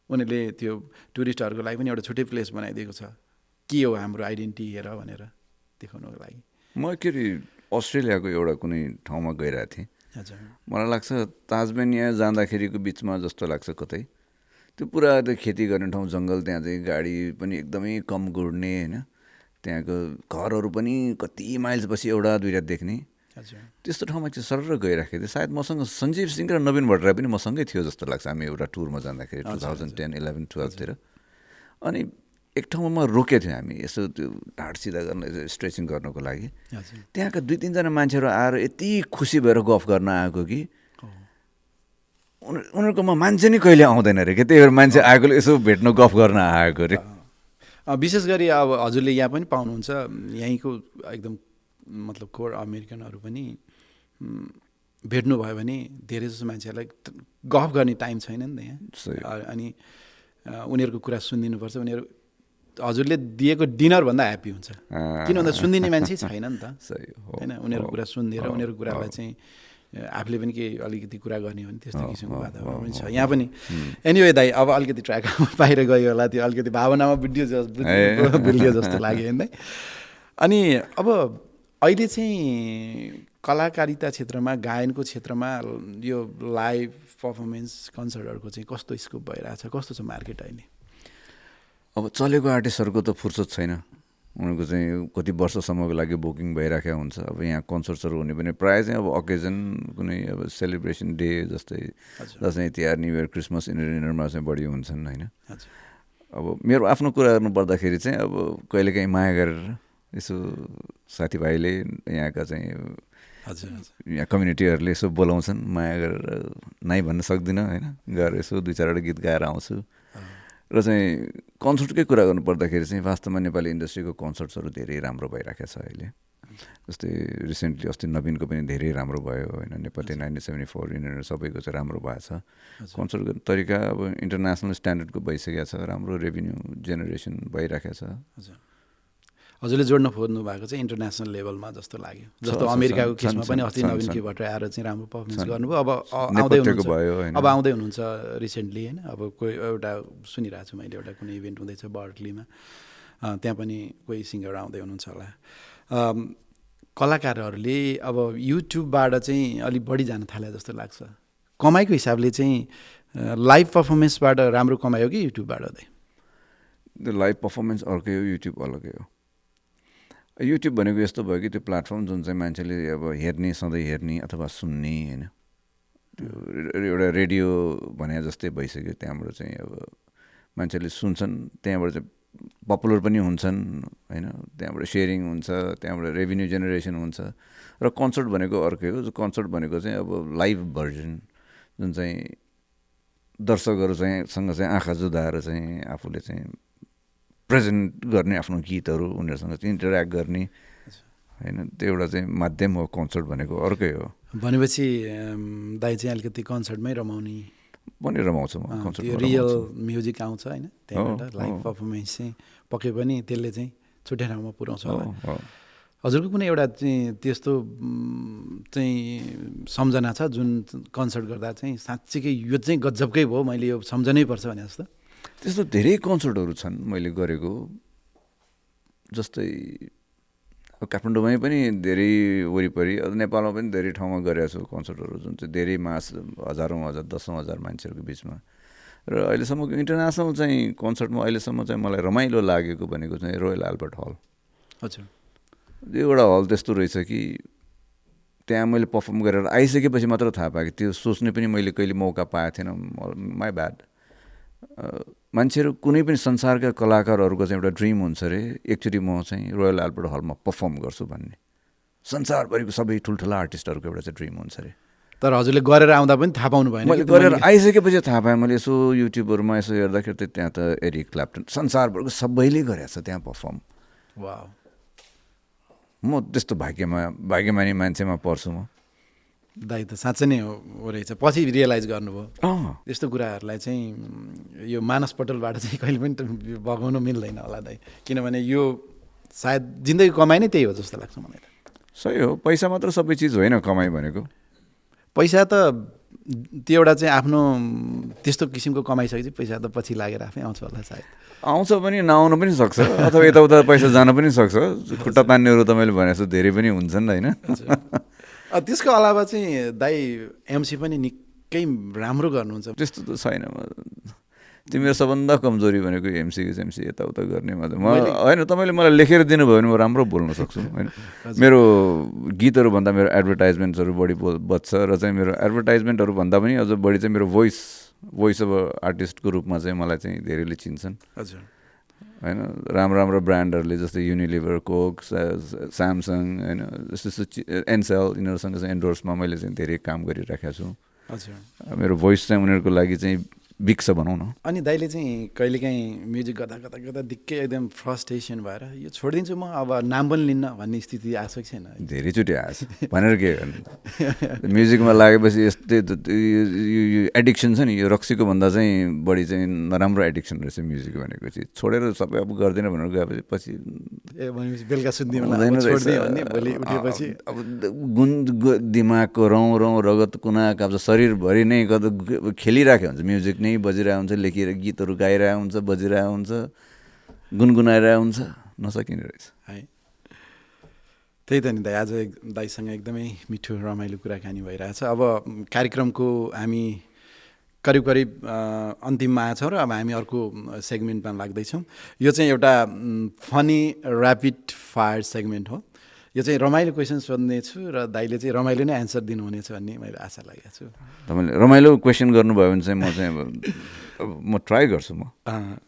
उनीहरूले त्यो टुरिस्टहरूको लागि पनि एउटा छुट्टै प्लेस बनाइदिएको छ, के हो हाम्रो आइडेन्टिटी हेर भनेर देखाउनको लागि। म एकचोटि अस्ट्रेलियाको एउटा कुनै ठाउँमा गइरहेको थिएँ। हजुर, मलाई लाग्छ ताजमेनिया जाँदाखेरिको बिचमा जस्तो लाग्छ कतै, त्यो पुरा त्यो खेती गर्ने ठाउँ जङ्गल, त्यहाँ चाहिँ गाडी पनि एकदमै कम गुड्ने होइन, त्यहाँको घरहरू पनि कति माइल्सपछि एउटा दुईवटा देख्ने। त्यस्तो ठाउँमा चाहिँ सरर गइराखेको थियो। सायद मसँग सञ्जीव सिंह र नवीन भट्टराई पनि मसँगै थियो जस्तो लाग्छ, हामी एउटा टुरमा जाँदाखेरि 2010, 11, 12तिर। अनि एक ठाउँमा रोकेको थियो हामी, यसो त्यो ढाड सिधा गर्न, स्ट्रेचिङ गर्नको लागि। त्यहाँका 2-3जना मान्छेहरू आएर यति खुसी भएर गफ गर्न आएको कि उनीहरूकोमा मान्छे नै कहिले आउँदैन अरे, त्यही भएर मान्छे आएकोले यसो भेट्न गफ गर्न आएको अरे। विशेष गरी अब हजुरले यहाँ पनि पाउनुहुन्छ, यहीँको एकदम मतलब कोर अमेरिकनहरू पनि भेट्नुभयो भने धेरै जस्तो मान्छेहरूलाई गफ गर्ने टाइम छैन नि त यहाँ। अनि उनीहरूको कुरा सुनिदिनुपर्छ। उनीहरू हजुरले दिएको डिनरभन्दा ह्याप्पी हुन्छ, किन भन्दा सुनिदिने मान्छे छैन नि त होइन। उनीहरूको कुरा सुनिदिएर उनीहरूको कुरालाई चाहिँ आफूले पनि केही अलिकति कुरा गर्ने हो भने त्यस्तो किसिमको वातावरण पनि छ यहाँ पनि। एनिवे दाइ, अब अलिकति ट्र्याक बाहिर गयो होला, त्यो अलिकति भावनामा बुझ्यो जस्तो लाग्यो होइन। अनि अब अहिले चाहिँ कलाकारिता क्षेत्रमा, गायनको क्षेत्रमा यो लाइभ पर्फर्मेन्स कन्सर्टहरूको चाहिँ कस्तो स्कोप भइरहेछ, कस्तो छ मार्केट अहिले? अब चलेको आर्टिस्टहरूको त फुर्सद छैन, उनीहरूको चाहिँ कति वर्षसम्मको लागि बुकिङ भइराखेको हुन्छ। अब यहाँ कन्सर्ट्सहरू हुने पनि प्रायः चाहिँ अब अकेजन कुनै अब सेलिब्रेसन डे जस्तै Dashain Tihar, new year, Christmas, यिनीहरूमा चाहिँ बढी हुन्छन् होइन। अब मेरो आफ्नो कुरा गर्नुपर्दाखेरि चाहिँ अब कहिलेकाहीँ माया गरेर यसो साथीभाइले यहाँका चाहिँ यहाँ कम्युनिटीहरूले यसो बोलाउँछन्, माया गरेर नाइ भन्न सक्दिनँ होइन, गएर यसो 2-4वटा गीत गाएर आउँछु। र चाहिँ कन्सर्टकै कुरा गर्नुपर्दाखेरि चाहिँ वास्तवमा नेपाली इन्डस्ट्रीको कन्सर्ट्सहरू धेरै राम्रो भइरहेको छ अहिले। जस्तै रिसेन्टली अस्ति नवीनको पनि धेरै राम्रो भयो होइन, नेपाली 1974 यिनीहरू सबैको चाहिँ राम्रो भएको छ। कन्सर्टको तरिका अब इन्टरनेसनल स्ट्यान्डर्डको भइसकेको छ, राम्रो रेभिन्यू जेनेरेसन भइरहेको छ। हजुरले जोड्न खोज्नु भएको चाहिँ इन्टरनेसनल लेभलमा जस्तो लाग्यो। जस्तो अमेरिकाको केसमा पनि अस्ति नवीन के भट्टराई आएर चाहिँ राम्रो पर्फर्मेन्स गर्नुभयो। अब आउँदै हुनुहुन्छ रिसेन्टली होइन। अब कोही एउटा सुनिरहेको छु मैले, एउटा कुनै इभेन्ट हुँदैछ बर्कलीमा, त्यहाँ पनि कोही सिङ्गर आउँदै हुनुहुन्छ होला। कलाकारहरूले अब युट्युबबाट चाहिँ अलिक बढी जान थाले जस्तो लाग्छ। कमाइको हिसाबले चाहिँ लाइभ पर्फर्मेन्सबाट राम्रो कमाइ हो कि युट्युबबाट? लाइभ पर्फर्मेन्स अर्कै हो, युट्युब अलग्गै हो। युट्युब भनेको यस्तो भयो कि त्यो प्लेटफर्म जुन चाहिँ मान्छेले अब हेर्ने, सधैँ हेर्ने अथवा सुन्ने होइन, त्यो एउटा रेडियो भने जस्तै भइसक्यो। त्यहाँबाट चाहिँ अब मान्छेले सुन्छन्, त्यहाँबाट चाहिँ पपुलर पनि हुन्छन् होइन, त्यहाँबाट सेयरिङ हुन्छ, त्यहाँबाट रेभिन्यू जेनेरेसन हुन्छ। र कन्सर्ट भनेको अर्कै हो। कन्सर्ट भनेको चाहिँ अब लाइभ भर्जन, जुन चाहिँ दर्शकहरू चाहिँ सँग चाहिँ आँखा जुदाएर चाहिँ आफूले चाहिँ प्रेजेन्ट गर्ने आफ्नो गीतहरू, उनीहरूसँग चाहिँ इन्टरेक्ट गर्ने होइन, त्यो एउटा चाहिँ माध्यम हो कन्सर्ट भनेको, अर्कै हो। भनेपछि दाइ चाहिँ अलिकति कन्सर्टमै रमाउने पनि रमाउँछु म। कन्सर्ट रियल म्युजिक आउँछ होइन, त्यहाँबाट लाइभ पर्फर्मेन्स चाहिँ पक्कै पनि त्यसले चाहिँ छुट्टै ठाउँमा पुऱ्याउँछ होला। हजुरको कुनै एउटा चाहिँ त्यस्तो चाहिँ सम्झना छ जुन कन्सर्ट गर्दा चाहिँ साँच्चीकै यो चाहिँ गजबकै भयो, मैले यो सम्झनै पर्छ भने जस्तो? त्यस्तो धेरै कन्सर्टहरू छन् मैले गरेको। जस्तै काठमाडौँमै पनि धेरै वरिपरि, नेपालमा पनि धेरै ठाउँमा गरेको छु कन्सर्टहरू, जुन चाहिँ धेरै हजारौँ हजार 10,000 मान्छेहरूको बिचमा। र अहिलेसम्मको इन्टरनेसनल चाहिँ कन्सर्टमा अहिलेसम्म चाहिँ मलाई रमाइलो लागेको भनेको चाहिँ रोयल अल्बर्ट हल। हजुर, त्यो एउटा हल त्यस्तो रहेछ कि त्यहाँ मैले पर्फर्म गरेर आइसकेपछि मात्र थाहा पाएँ कि त्यो सोच्ने पनि मैले कहिले मौका पाएको थिएन। My bad. मान्छेहरू कुनै पनि संसारका कलाकारहरूको चाहिँ एउटा ड्रिम हुन्छ अरे, एकचोटि म चाहिँ रोयल अल्बर्ट हलमा पर्फर्म गर्छु भन्ने। संसारभरिको सबै ठुल्ठुला आर्टिस्टहरूको एउटा चाहिँ ड्रिम हुन्छ अरे। तर हजुरले गरेर आउँदा पनि थाहा पाउनु भएन? मैले गरेर आइसकेपछि थाहा पाएँ। मैले यसो युट्युबहरूमा यसो हेर्दाखेरि त त्यहाँ त एरिक क्ल्याप्टन संसारभरको सबैले गरेछ त्यहाँ पर्फर्म। वाह, म त्यस्तो भाग्यमानी मान्छेमा पर्छु म। दाइ त साँच्चै नै हो रहेछ, पछि रियलाइज गर्नुभयो यस्तो कुराहरूलाई चाहिँ यो मानस पटलबाट चाहिँ कहिले पनि बगाउनु मिल्दैन होला दाइ, किनभने यो सायद जिन्दगी कमाइ नै त्यही हो जस्तो लाग्छ मलाई त। सही हो, पैसा मात्र सबै चिज होइन कमाइ भनेको। पैसा त त्यो एउटा चाहिँ आफ्नो त्यस्तो किसिमको कमाइसकेपछि पैसा त पछि लागेर आफै आउँछ होला सायद। आउँछ पनि नआउनु पनि सक्छ, अथवा यताउता पैसा जान पनि सक्छ। खुट्टा तान्नेहरू तपाईँले भने जस्तो धेरै पनि हुन्छन् होइन। त्यसको अलावा चाहिँ दाइ एमसी पनि निकै राम्रो गर्नुहुन्छ। त्यस्तो त छैन। तिम्रो सबभन्दा कमजोरी भनेको एमसी यताउता गर्ने मात्रै। होइन, तपाईँले मलाई लेखेर दिनुभयो भने म राम्रो बोल्न सक्छु होइन। मेरो गीतहरूभन्दा मेरो एडभर्टाइजमेन्ट्सहरू बढी बच्छ र चाहिँ मेरो एडभर्टाइजमेन्टहरूभन्दा पनि अझ बढी चाहिँ मेरो भोइस अफ आर्टिस्टको रूपमा चाहिँ मलाई चाहिँ धेरैले चिन्छन्। हजुर होइन, राम्रो ब्रान्डहरूले जस्तै युनिलिभर, कोक, स्यामसङ होइन, जस्तो एनसेल, यिनीहरूसँग चाहिँ एन्डोर्समा मैले चाहिँ धेरै काम गरिराखेको छु। हजुर, मेरो भोइस चाहिँ उनीहरूको लागि चाहिँ बिक्स भनौँ न। अनि दाइले चाहिँ कहिलेकाहीँ म्युजिक गर्दा दिक्कै एकदम फ्रस्ट्रेसन भएर यो छोडिदिन्छु म, अब नाम पनि लिन्न भन्ने स्थिति आएको छैन? धेरैचोटि आएछ भनेर के गर्नु। म्युजिकमा लागेपछि यस्तै एडिक्सन छ नि, यो रक्सीको भन्दा चाहिँ बढी चाहिँ नराम्रो एडिक्सन रहेछ म्युजिक भनेको चिज। छोडेर सबै अब गर्दैन भनेर गएपछि पछि भनेपछि बेलुका सुत्दिनँ भोलि उठेपछि अब दिमागको रौँ रगत कुना काप्छ, शरीरभरि नै खेलिराखेको हुन्छ। म्युजिक नै बजिरहेको हुन्छ, लेखिएर गीतहरू गाइरहेको हुन्छ, बजिरहेको हुन्छ, गुनगुनाइरहेको हुन्छ, नसकिने रहेछ है। त्यही त नि दाइ, आज दाइसँग एकदमै मिठो रमाइलो कुराकानी भइरहेछ। अब कार्यक्रमको हामी करिब अन्तिममा आएछौँ र अब हामी अर्को सेगमेन्टमा लाग्दैछौँ। यो चाहिँ एउटा फनी ऱ्यापिड फायर सेगमेन्ट हो। यो चाहिँ रमाइलो क्वेसन सोध्नेछु र दाइले चाहिँ रमाइलो नै एन्सर दिनुहुनेछ भन्ने मैले आशा लागेको छु। तपाईँले रमाइलो क्वेसन गर्नुभयो भने चाहिँ म चाहिँ म ट्राई गर्छु। म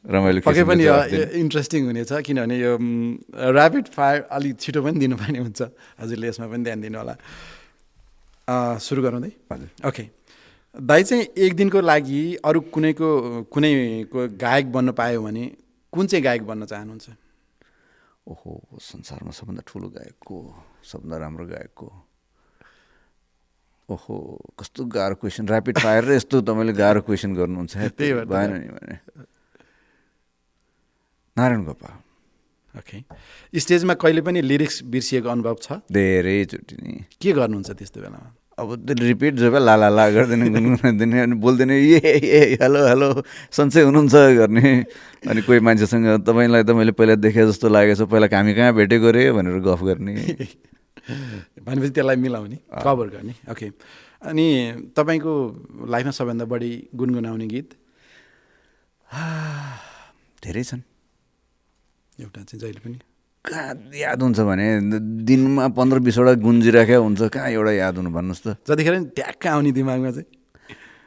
रमाइलो पक्कै पनि इन्ट्रेस्टिङ हुनेछ, किनभने यो ऱ्यापिड फायर अलिक छिटो पनि दिनुपर्ने हुन्छ। हजुरले यसमा पनि ध्यान दिनु होला। सुरु गरौँ दाइ? हजुर। ओके दाइ, चाहिँ एक दिनको लागि अरू कुनैको गायक बन्न पायो भने कुन चाहिँ गायक बन्न चाहनुहुन्छ? ओहो, संसारमा सबभन्दा ठुलो गायकको, सबभन्दा राम्रो गायकको। ओहो, कस्तो गाह्रो क्वेसन, ऱ्यापिड फायर र यस्तो तपाईँले गाह्रो क्वेसन गर्नुहुन्छ। त्यही भएन नि भने नारायण गोपाल। ओके, स्टेजमा कहिले पनि लिरिक्स बिर्सिएको अनुभव छ? धेरैचोटि नि। के गर्नुहुन्छ त्यस्तो बेलामा? अब त्यो रिपिट जब ला गर्दैन, गुनगुनाइदिने, अनि बोल्दैन ए हेलो सन्चै हुनुहुन्छ गर्ने। अनि कोही मान्छेसँग तपाईँले पहिला देखे जस्तो लागेछ, पहिला हामी कहाँ भेटेको रे भनेर गफ गर्ने, भनेपछि त्यसलाई मिलाउने, कभर गर्ने। ओके, अनि तपाईँको लाइफमा सबैभन्दा बढी गुनगुनाउने गीत? धेरै छन्। एउटा चाहिँ जहिले पनि कहाँ याद हुन्छ भने दिनमा 15-20वटा गुन्जिराखेको हुन्छ, कहाँ एउटा याद हुनु भन्नुहोस् त। जतिखेर नि ट्याक्क आउने दिमागमा चाहिँ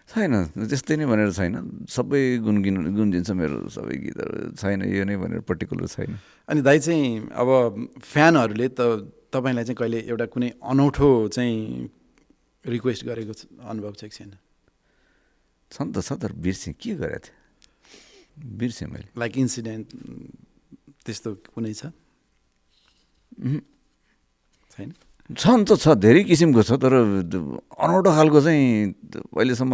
छैन, त्यस्तै नै भनेर छैन। सबै गुन्जिन्छ मेरो सबै गीतहरू, छैन यो नै भनेर पर्टिकुलर छैन। अनि दाइ चाहिँ अब फ्यानहरूले त तपाईँलाई चाहिँ कहिले एउटा कुनै अनौठो चाहिँ रिक्वेस्ट गरेको अनुभव चाहिँ छैन? छ नि त, छ तर बिर्सेँ, के गरेको थिएँ बिर्सेँ मैले। लाइक इन्सिडेन्ट त्यस्तो कुनै छ? छैन? छन् त, छ, धेरै किसिमको छ, तर अनौठो खालको चाहिँ अहिलेसम्म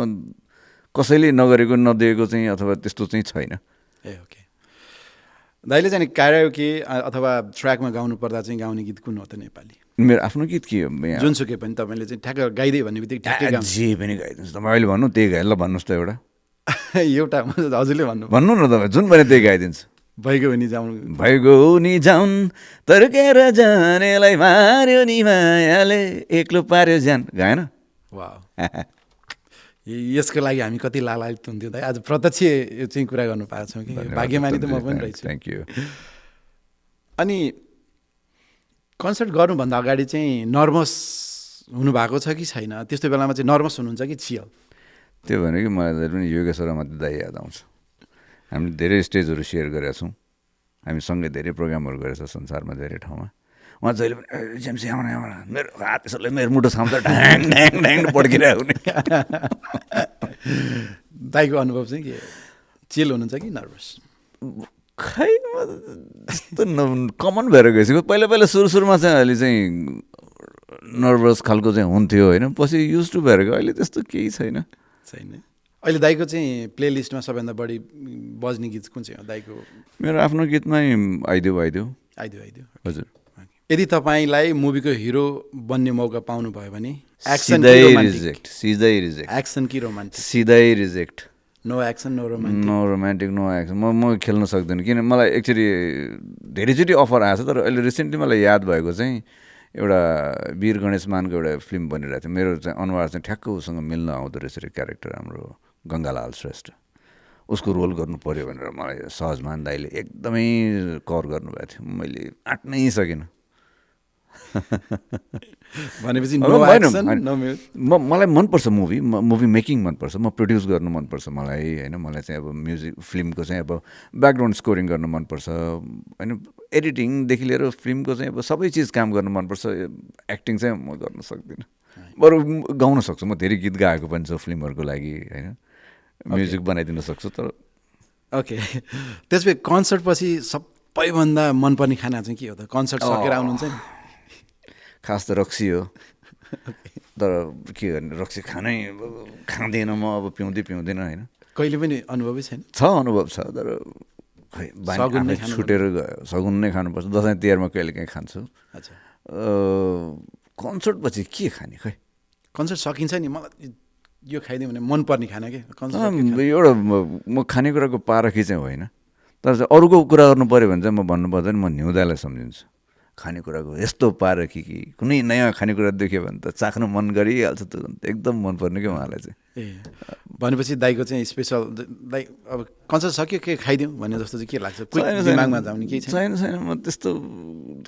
कसैले नगरेको नदिएको चाहिँ अथवा त्यस्तो चाहिँ छैन। ए ओके, दाइले चाहिँ क्याराओके अथवा ट्र्याकमा गाउनु पर्दा चाहिँ गाउने गीत कुन हो त नेपाली? मेरो आफ्नो गीत के हो? जुनसुकै पनि तपाईँले चाहिँ ठ्याक्क गाइदियो भन्ने बित्तिकै ठ्याक्कै गाउनु? जे पनि गाइदिनुहोस् तपाईँ, अहिले भन्नु त्यही गाए ल, भन्नुहोस् त एउटा। एउटा हजुरले भन्नु न तपाईँ, जुन भने त्यही गाइदिन्छु। भइगयो नि जाउन तर्केर जानेलाई मार्यो नि मायाले, एक्लो पार्यो जान, गाएन? वाह, यसको लागि हामी कति लालायित हुन्थ्यौँ दाइ। आज प्रत्यक्ष यो चाहिँ कुरा गर्नु पाएको छौँ कि भाग्यमानी त म पनि रहेछु। Thank you. अनि कन्सर्ट गर्नुभन्दा अगाडि चाहिँ नर्भस हुनुभएको छ कि छैन? त्यस्तो बेलामा चाहिँ नर्भस हुनुहुन्छ कि चिल? त्यो भनेको मलाई पनि योगेश्वर मात्रै दाइ याद आउँछ। हामीले धेरै स्टेजहरू सेयर गरेका छौँ, हामी सँगै धेरै प्रोग्रामहरू गरेका छौँ संसारमा धेरै ठाउँमा। उहाँ जहिले पनि जेम्स आउन आउन मेरो हात यसोले मेरो मुटु छाउँदा ढ्याङ ढ्याङ ढ्याङ पड्किरहेको हुने। दाइको अनुभव चाहिँ के चिल हुनुहुन्छ कि नर्भस? खै म त्यस्तो कमन भएर गइसक्यो। पहिला पहिला सुरुमा चाहिँ अहिले चाहिँ नर्भस खालको चाहिँ हुन्थ्यो होइन, पछि युज टु भएर गयो। अहिले त्यस्तो केही छैन। अहिले दाइको चाहिँ प्लेलिस्टमा सबैभन्दा बढी बज्ने गीत कुन चाहिँ हो दाइको? मेरो आफ्नो गीतमै आइदेऊ आइदेऊ आइदेऊ आइदेऊ। हजुर। यदि तपाईँलाई मुभीको हिरो बन्ने मौका पाउनुभयो भने सिधै रिजेक्ट, सिधै रिजेक्ट। एक्सन कि रोमान्टिक? सिधै reject. No action no romantic? No romantic no action. म खेल्न सक्दिनँ, किन मलाई एक्चुअली धेरैचोटि अफर आएको छ, तर अहिले रिसेन्टली मलाई याद भएको चाहिँ एउटा वीर गणेश मानको एउटा फिल्म बनिरहेको थियो। मेरो चाहिँ अनुहार चाहिँ ठ्याक्क उसँग मिल्न आउँदो रहेछ क्यारेक्टर, हाम्रो गङ्गालाल श्रेष्ठ। उसको रोल गर्नु पऱ्यो भनेर मलाई सहजमान दाइले एकदमै कर गर्नुभएको थियो। मैले आँट्नै सकिनँ। भनेपछि मलाई मनपर्छ मुभी मेकिङ मनपर्छ, म प्रड्युस गर्नु मनपर्छ मलाई होइन। मलाई चाहिँ अब म्युजिक फिल्मको चाहिँ अब ब्याकग्राउन्ड स्कोरिङ गर्नु मनपर्छ होइन, एडिटिङदेखि लिएर फिल्मको चाहिँ अब सबै चिज काम गर्नु मनपर्छ। एक्टिङ चाहिँ म गर्न सक्दिनँ, बरु गाउन सक्छु। म धेरै गीत गाएको पनि छु फिल्महरूको लागि होइन, म्युजिक बनाइदिन सक्छु। तर ओके, त्यसपछि कन्सर्ट पछि सबैभन्दा मनपर्ने खाना चाहिँ के हो त? कन्सर्ट सकेर आउनुहुन्छ नि? खास त रक्सी हो, तर के गर्ने, रक्सी खाँदैन म अब, पिउँदिनँ होइन। कहिले पनि अनुभवै छैन? अनुभव छ, तर खै बानी छुटेर गयो। सगुन नै खानुपर्छ। दसैँ तिहारमा कहिले काहीँ खान्छु। कन्सर्ट पछि के खाने खै? कन्सर्ट सकिन्छ नि, मलाई यो खाइदियो भने मनपर्ने खाना के? एउटा म खानेकुराको पारखी चाहिँ होइन, तर चाहिँ अरूको कुरा गर्नु पऱ्यो भने चाहिँ म भन्नु पर्दैन, म न्युदालाई सम्झिन्छु। खानेकुराको यस्तो पारखी कि कुनै नयाँ खानेकुरा देख्यो भने त चाख्नु मन गरिहाल्छ तुरन्त, एकदम मनपर्ने क्या उहाँलाई चाहिँ। भनेपछि दाइको चाहिँ स्पेसल, दाइ अब कन्सर्ट सक्यो के खाइदिउँ भने जस्तो चाहिँ के लाग्छ? दिमागमा जाउने केही छैन? म त्यस्तो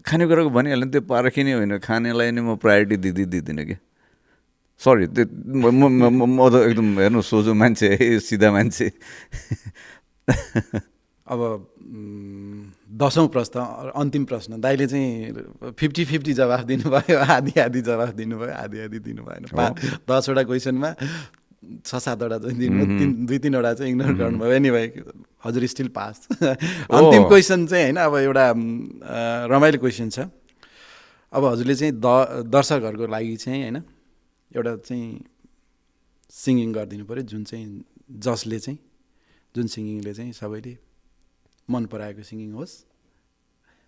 खानेकुराको भनिहाल्नु, त्यो पारखी नै होइन, खानेलाई नै म प्रायोरिटी दिँदिनँ कि। सरी, त्यो म त एकदम हेर्नु सोझो मान्छे, सिधा मान्छे। अब 10औं प्रश्न, अन्तिम प्रश्न। दाइले चाहिँ 50-50 जवाफ दिनुभयो, आधी जवाफ दिनुभयो, आधी दिनु भएन। 10वटा क्वेसनमा 6-7वटा चाहिँ दिनुभयो, 2-3वटा चाहिँ इग्नोर गर्नुभयो। एनिवे हजुर स्टिल पास। अन्तिम क्वेसन चाहिँ होइन, अब एउटा रमाइलो क्वेसन छ। अब हजुरले चाहिँ दर्शकहरूको लागि चाहिँ होइन एउटा चाहिँ सिङ्गिङ गरिदिनु पऱ्यो, जुन चाहिँ जसले चाहिँ, जुन सिङ्गिङले चाहिँ सबैले मन पराएको सिङ्गिङ होस्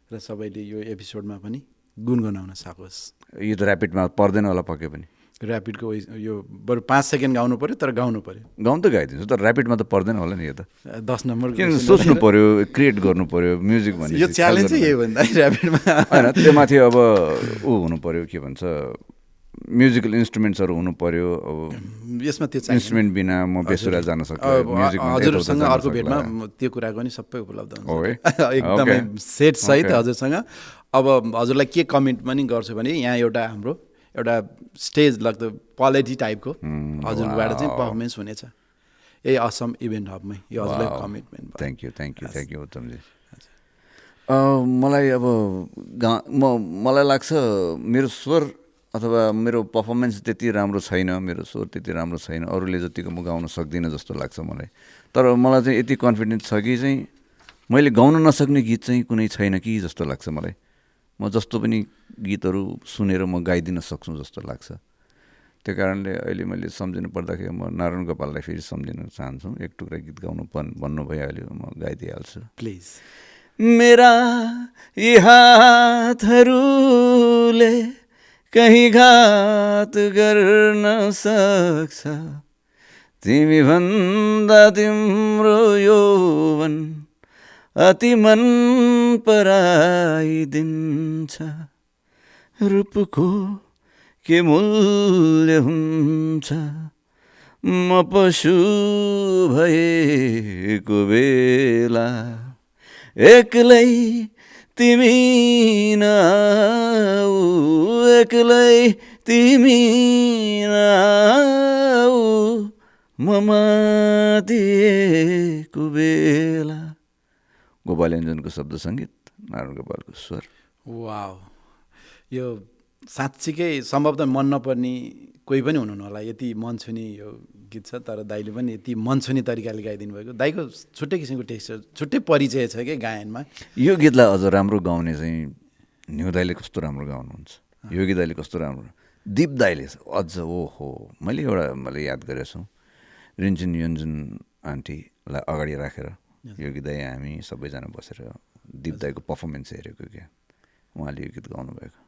र सबैले यो एपिसोडमा पनि गुनगुनाउन सकोस्। यो त ऱ्यापिडमा पर्दैन होला पक्कै पनि? ऱ्यापिडको यो बरु 5 सेकेन्ड गाउनु पऱ्यो, तर गाउनु पऱ्यो। गाउनु त गाइदिन्छु, तर ऱ्यापिडमा त पर्दैन होला नि। यो त 10 नम्बर किन सोच्नु पऱ्यो, क्रिएट गर्नु पऱ्यो। म्युजिक भने यो च्यालेन्ज चाहिँ यही भन्दा ऱ्यापिडमा होइन, त्यो माथि अब हुनु पऱ्यो, के भन्छ, म्युजिकल इन्स्ट्रुमेन्ट्सहरू हुनु पऱ्यो। अब यसमा त्यो इन्स्ट्रुमेन्ट बिना म बेसुरा जान सक्छु। हजुरसँग अर्को भेटमा त्यो कुराको नि सबै उपलब्ध हुन्छ एकदमै सेट सहित हजुरसँग। अब हजुरलाई के कमेन्ट पनि गर्छु भने यहाँ हाम्रो एउटा स्टेज लाग्दो क्वालिटी टाइपको हजुरबाट चाहिँ पर्फर्मेन्स हुनेछ यही असम इभेन्ट हबमै। यो हजुरलाई कमिटमेन्ट। Thank you Uttamji. मलाई अब मलाई लाग्छ मेरो स्वर अथवा मेरो पर्फर्मेन्स त्यति राम्रो छैन, मेरो स्वर त्यति राम्रो छैन, अरूले जतिको म गाउन सक्दिनँ जस्तो लाग्छ मलाई। तर मलाई चाहिँ यति कन्फिडेन्स छ कि चाहिँ मैले गाउन नसक्ने गीत चाहिँ कुनै छैन कि जस्तो लाग्छ मलाई। म जस्तो पनि गीतहरू सुनेर म गाइदिन सक्छु जस्तो लाग्छ। त्यो कारणले अहिले मैले सम्झिनु पर्दाखेरि म नारायण गोपाललाई फेरि सम्झिन चाहन्छु। एक टुक्रा गीत गाउनु भन्नु भइहाल्यो, म गाइदिइहाल्छु। प्लिज। मेरा यी हातहरूले कहीँ घात गर्न सक्छ, तिमी भन्दा तिम्रो यौवन अति मन पराइदिन्छ। रूपको के मूल्य हुन्छ, म पशु भएको बेला एक्लै तिमी नआऊ, एक्लै तिमी नआऊ, म मातिएको बेला। गोपाल एन्जनको शब्द सङ्गीत, नारायण गोपालको स्वर। वाउ, यो साँच्चीकै सम्भवतः मन नपर्ने कोही पनि हुनुहुन्न होला, यति मन छुने यो गीत छ, तर दाइले पनि यति मन छुने तरिकाले गाइदिनु भएको। दाइको छुट्टै किसिमको टेक्स्चर, छुट्टै परिचय छ कि गायनमा। यो गीतलाई अझ राम्रो गाउने चाहिँ न्यु दाइले कस्तो राम्रो गाउनुहुन्छ, योगी दाइले कस्तो राम्रो, दिप दाइले अझ ओहो। मैले याद गरेको छु, रिन्जुन योन्जुन आन्टीलाई अगाडि राखेर योगी दाइ हामी सबैजना बसेर दिप दाइको पर्फर्मेन्स हेरेको क्या, उहाँले यो गीत गाउनुभएको।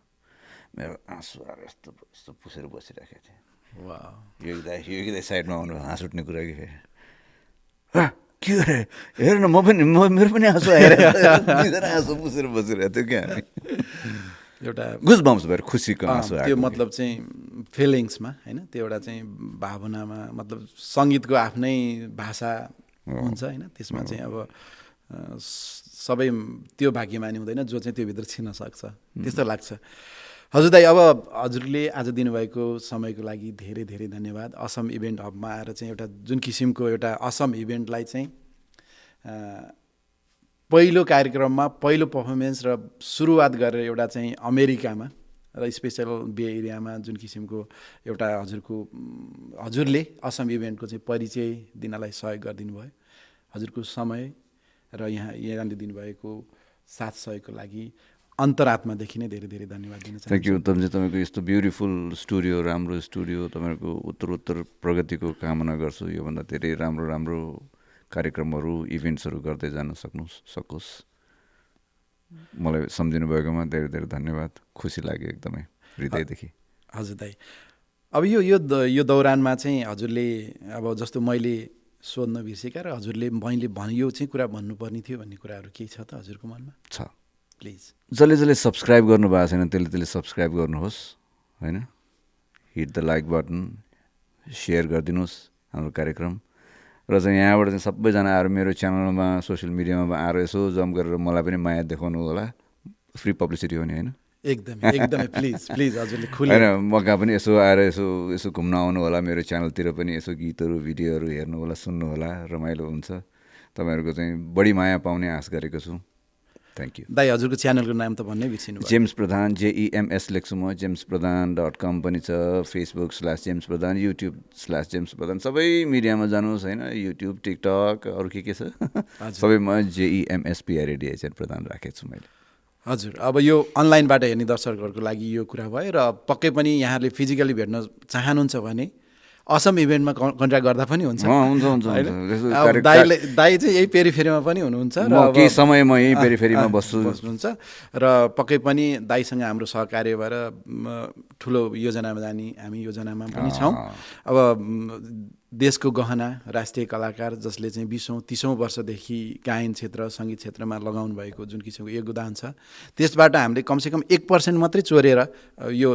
मेरो आँसु आएर यस्तो यस्तो पुसेर बसिराखेको थिएँ। योगी दाइ साइडमा आउनु हाँस उठ्ने कुरा कि फेरि के गरे हेर न, मेरो पनि आँसु आएर आँसु पुसेर बसिरहेको थियो क्या। हामी एउटा गुज बम्स भएर खुसीको आँसु त्यो मतलब चाहिँ फिलिङ्समा होइन, त्यो एउटा चाहिँ भावनामा, मतलब सङ्गीतको आफ्नै भाषा हुन्छ होइन, त्यसमा चाहिँ अब सबै त्यो भाग्यमानी हुँदैन जो चाहिँ त्यो भित्र छिर्न सक्छ, त्यस्तो लाग्छ। हजुर दाइ, अब हजुरले आज दिनुभएको समयको लागि धेरै धेरै धन्यवाद। असम इभेन्ट हबमा आएर चाहिँ एउटा जुन किसिमको एउटा असम इभेन्टलाई चाहिँ पहिलो कार्यक्रममा पहिलो पर्फर्मेन्स र सुरुवात गरेर एउटा चाहिँ अमेरिकामा र स्पेसल बे एरियामा जुन किसिमको एउटा हजुरले असम इभेन्टको चाहिँ परिचय दिनलाई सहयोग गरिदिनु भयो। हजुरको समय र यहाँले दिनुभएको साथ सहयोगको लागि अन्तरात्मादेखि नै धेरै धेरै धन्यवाद दिन चाहन्छु। थ्याङ्क यू तम्जी, तपाईँको यस्तो ब्युटिफुल स्टुडियो, राम्रो स्टुडियो, तपाईँहरूको उत्तर प्रगतिको कामना गर्छु। योभन्दा धेरै राम्रो कार्यक्रमहरू इभेन्ट्सहरू गर्दै जान सकोस्। मलाई सम्झिनु भएकोमा धेरै धेरै धन्यवाद, खुसी लाग्यो एकदमै हृदयदेखि। हजुर दाइ, अब यो दौरानमा चाहिँ हजुरले अब जस्तो मैले सोध्न बिर्सेका र हजुरले मैले यो चाहिँ कुरा भन्नुपर्ने थियो भन्ने कुराहरू केही छ त हजुरको मनमा? छ, प्लिज। जसले सब्सक्राइब गर्नुभएको छैन त्यसले सब्सक्राइब गर्नुहोस् होइन, hit the like button, share गरिदिनुहोस् हाम्रो कार्यक्रम। र चाहिँ यहाँबाट चाहिँ सबैजना आएर मेरो च्यानलमा सोसियल मिडियामा आएर यसो जम्प गरेर मलाई पनि माया देखाउनु होला, फ्री पब्लिसिटी हो नि होइन? एकदमै प्लिज हजुरले खुले होइन, मौका पनि यसो आएर यसो घुम्न आउनु होला, मेरो च्यानलतिर पनि यसो गीतहरू भिडियोहरू हेर्नु होला, सुन्नु होला, रमाइलो हुन्छ। तपाईँहरूको चाहिँ बढी माया पाउने आश गरेको छु। थ्याङ्क यू दाइ। हजुरको च्यानलको नाम त भन्नै बिर्सिनु भयो। जेम्स प्रधान, JEMS लेख्छु म, JamesPradhan.com पनि छ, Facebook/जेम्स प्रधान, YouTube/जेम्स प्रधान, सबै मिडियामा जानुहोस् होइन, युट्युब, टिकटक, अरू के छ सबैमा JEMS प्रधान राखेको छु मैले। हजुर, अब यो अनलाइनबाट हेर्ने दर्शकहरूको लागि यो कुरा भयो र पक्कै पनि यहाँहरूले फिजिकली भेट्न चाहनुहुन्छ भने असम इभेन्टमा कन्ट्याक्ट गर्दा पनि हुन्छ। हुन्छ। दाइ चाहिँ यही पेरिफेरीमा पनि हुनुहुन्छ र केही समय म यही पेरिफेरीमा बस्नुहुन्छ र पक्कै पनि दाइसँग हाम्रो सहकार्य भएर ठुलो योजनामा जाने हामी योजनामा पनि छौँ। अब देशको गहना राष्ट्रिय कलाकार जसले चाहिँ 20औं-30औं वर्षदेखि गायन क्षेत्र सङ्गीत क्षेत्रमा लगाउनु भएको जुन किसिमको योगदान छ, त्यसबाट हामीले कमसेकम 1% मात्रै चोरेर यो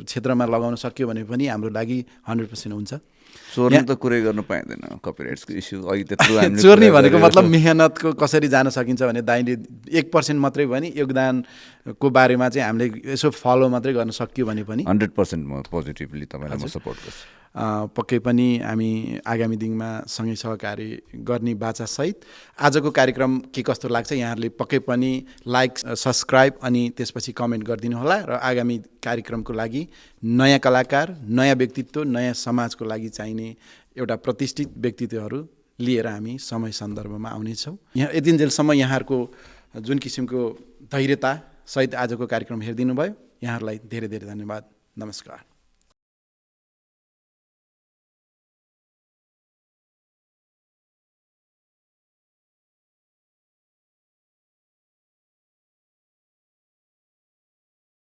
क्षेत्रमा लगाउन सक्यो भने पनि हाम्रो लागि 100% हुन्छ। चोर्नु त कुरै गर्नु पाइँदैन, कपिराइट्सको इस्यु अघि त्यत्रो चोर्ने भनेको मतलब मेहनतको कसरी जान सकिन्छ भने दाइले 1% मात्रै पनि योगदानको बारेमा चाहिँ हामीले यसो फलो मात्रै गर्न सक्यो भने पनि 100% म पोजिटिभली तपाईँलाई म सपोर्ट गर्छु। पक्कै पनि हामी आगामी दिनमा सँगै सहकार्य गर्ने बाचासहित आजको कार्यक्रम के कस्तो लाग्छ यहाँहरूले पक्कै पनि लाइक, सब्सक्राइब अनि त्यसपछि कमेन्ट गरिदिनु होला र आगामी कार्यक्रमको लागि नयाँ कलाकार, नयाँ व्यक्तित्व, नयाँ समाजको लागि चाहिने एउटा प्रतिष्ठित व्यक्तित्वहरू लिएर हामी समय सन्दर्भमा आउनेछौँ। यहाँ यतिन्जेलसम्म यहाँहरूको जुन किसिमको धैर्यता सहित आजको कार्यक्रम हेरिदिनु भयो, यहाँहरूलाई धेरै धेरै धन्यवाद। नमस्कार।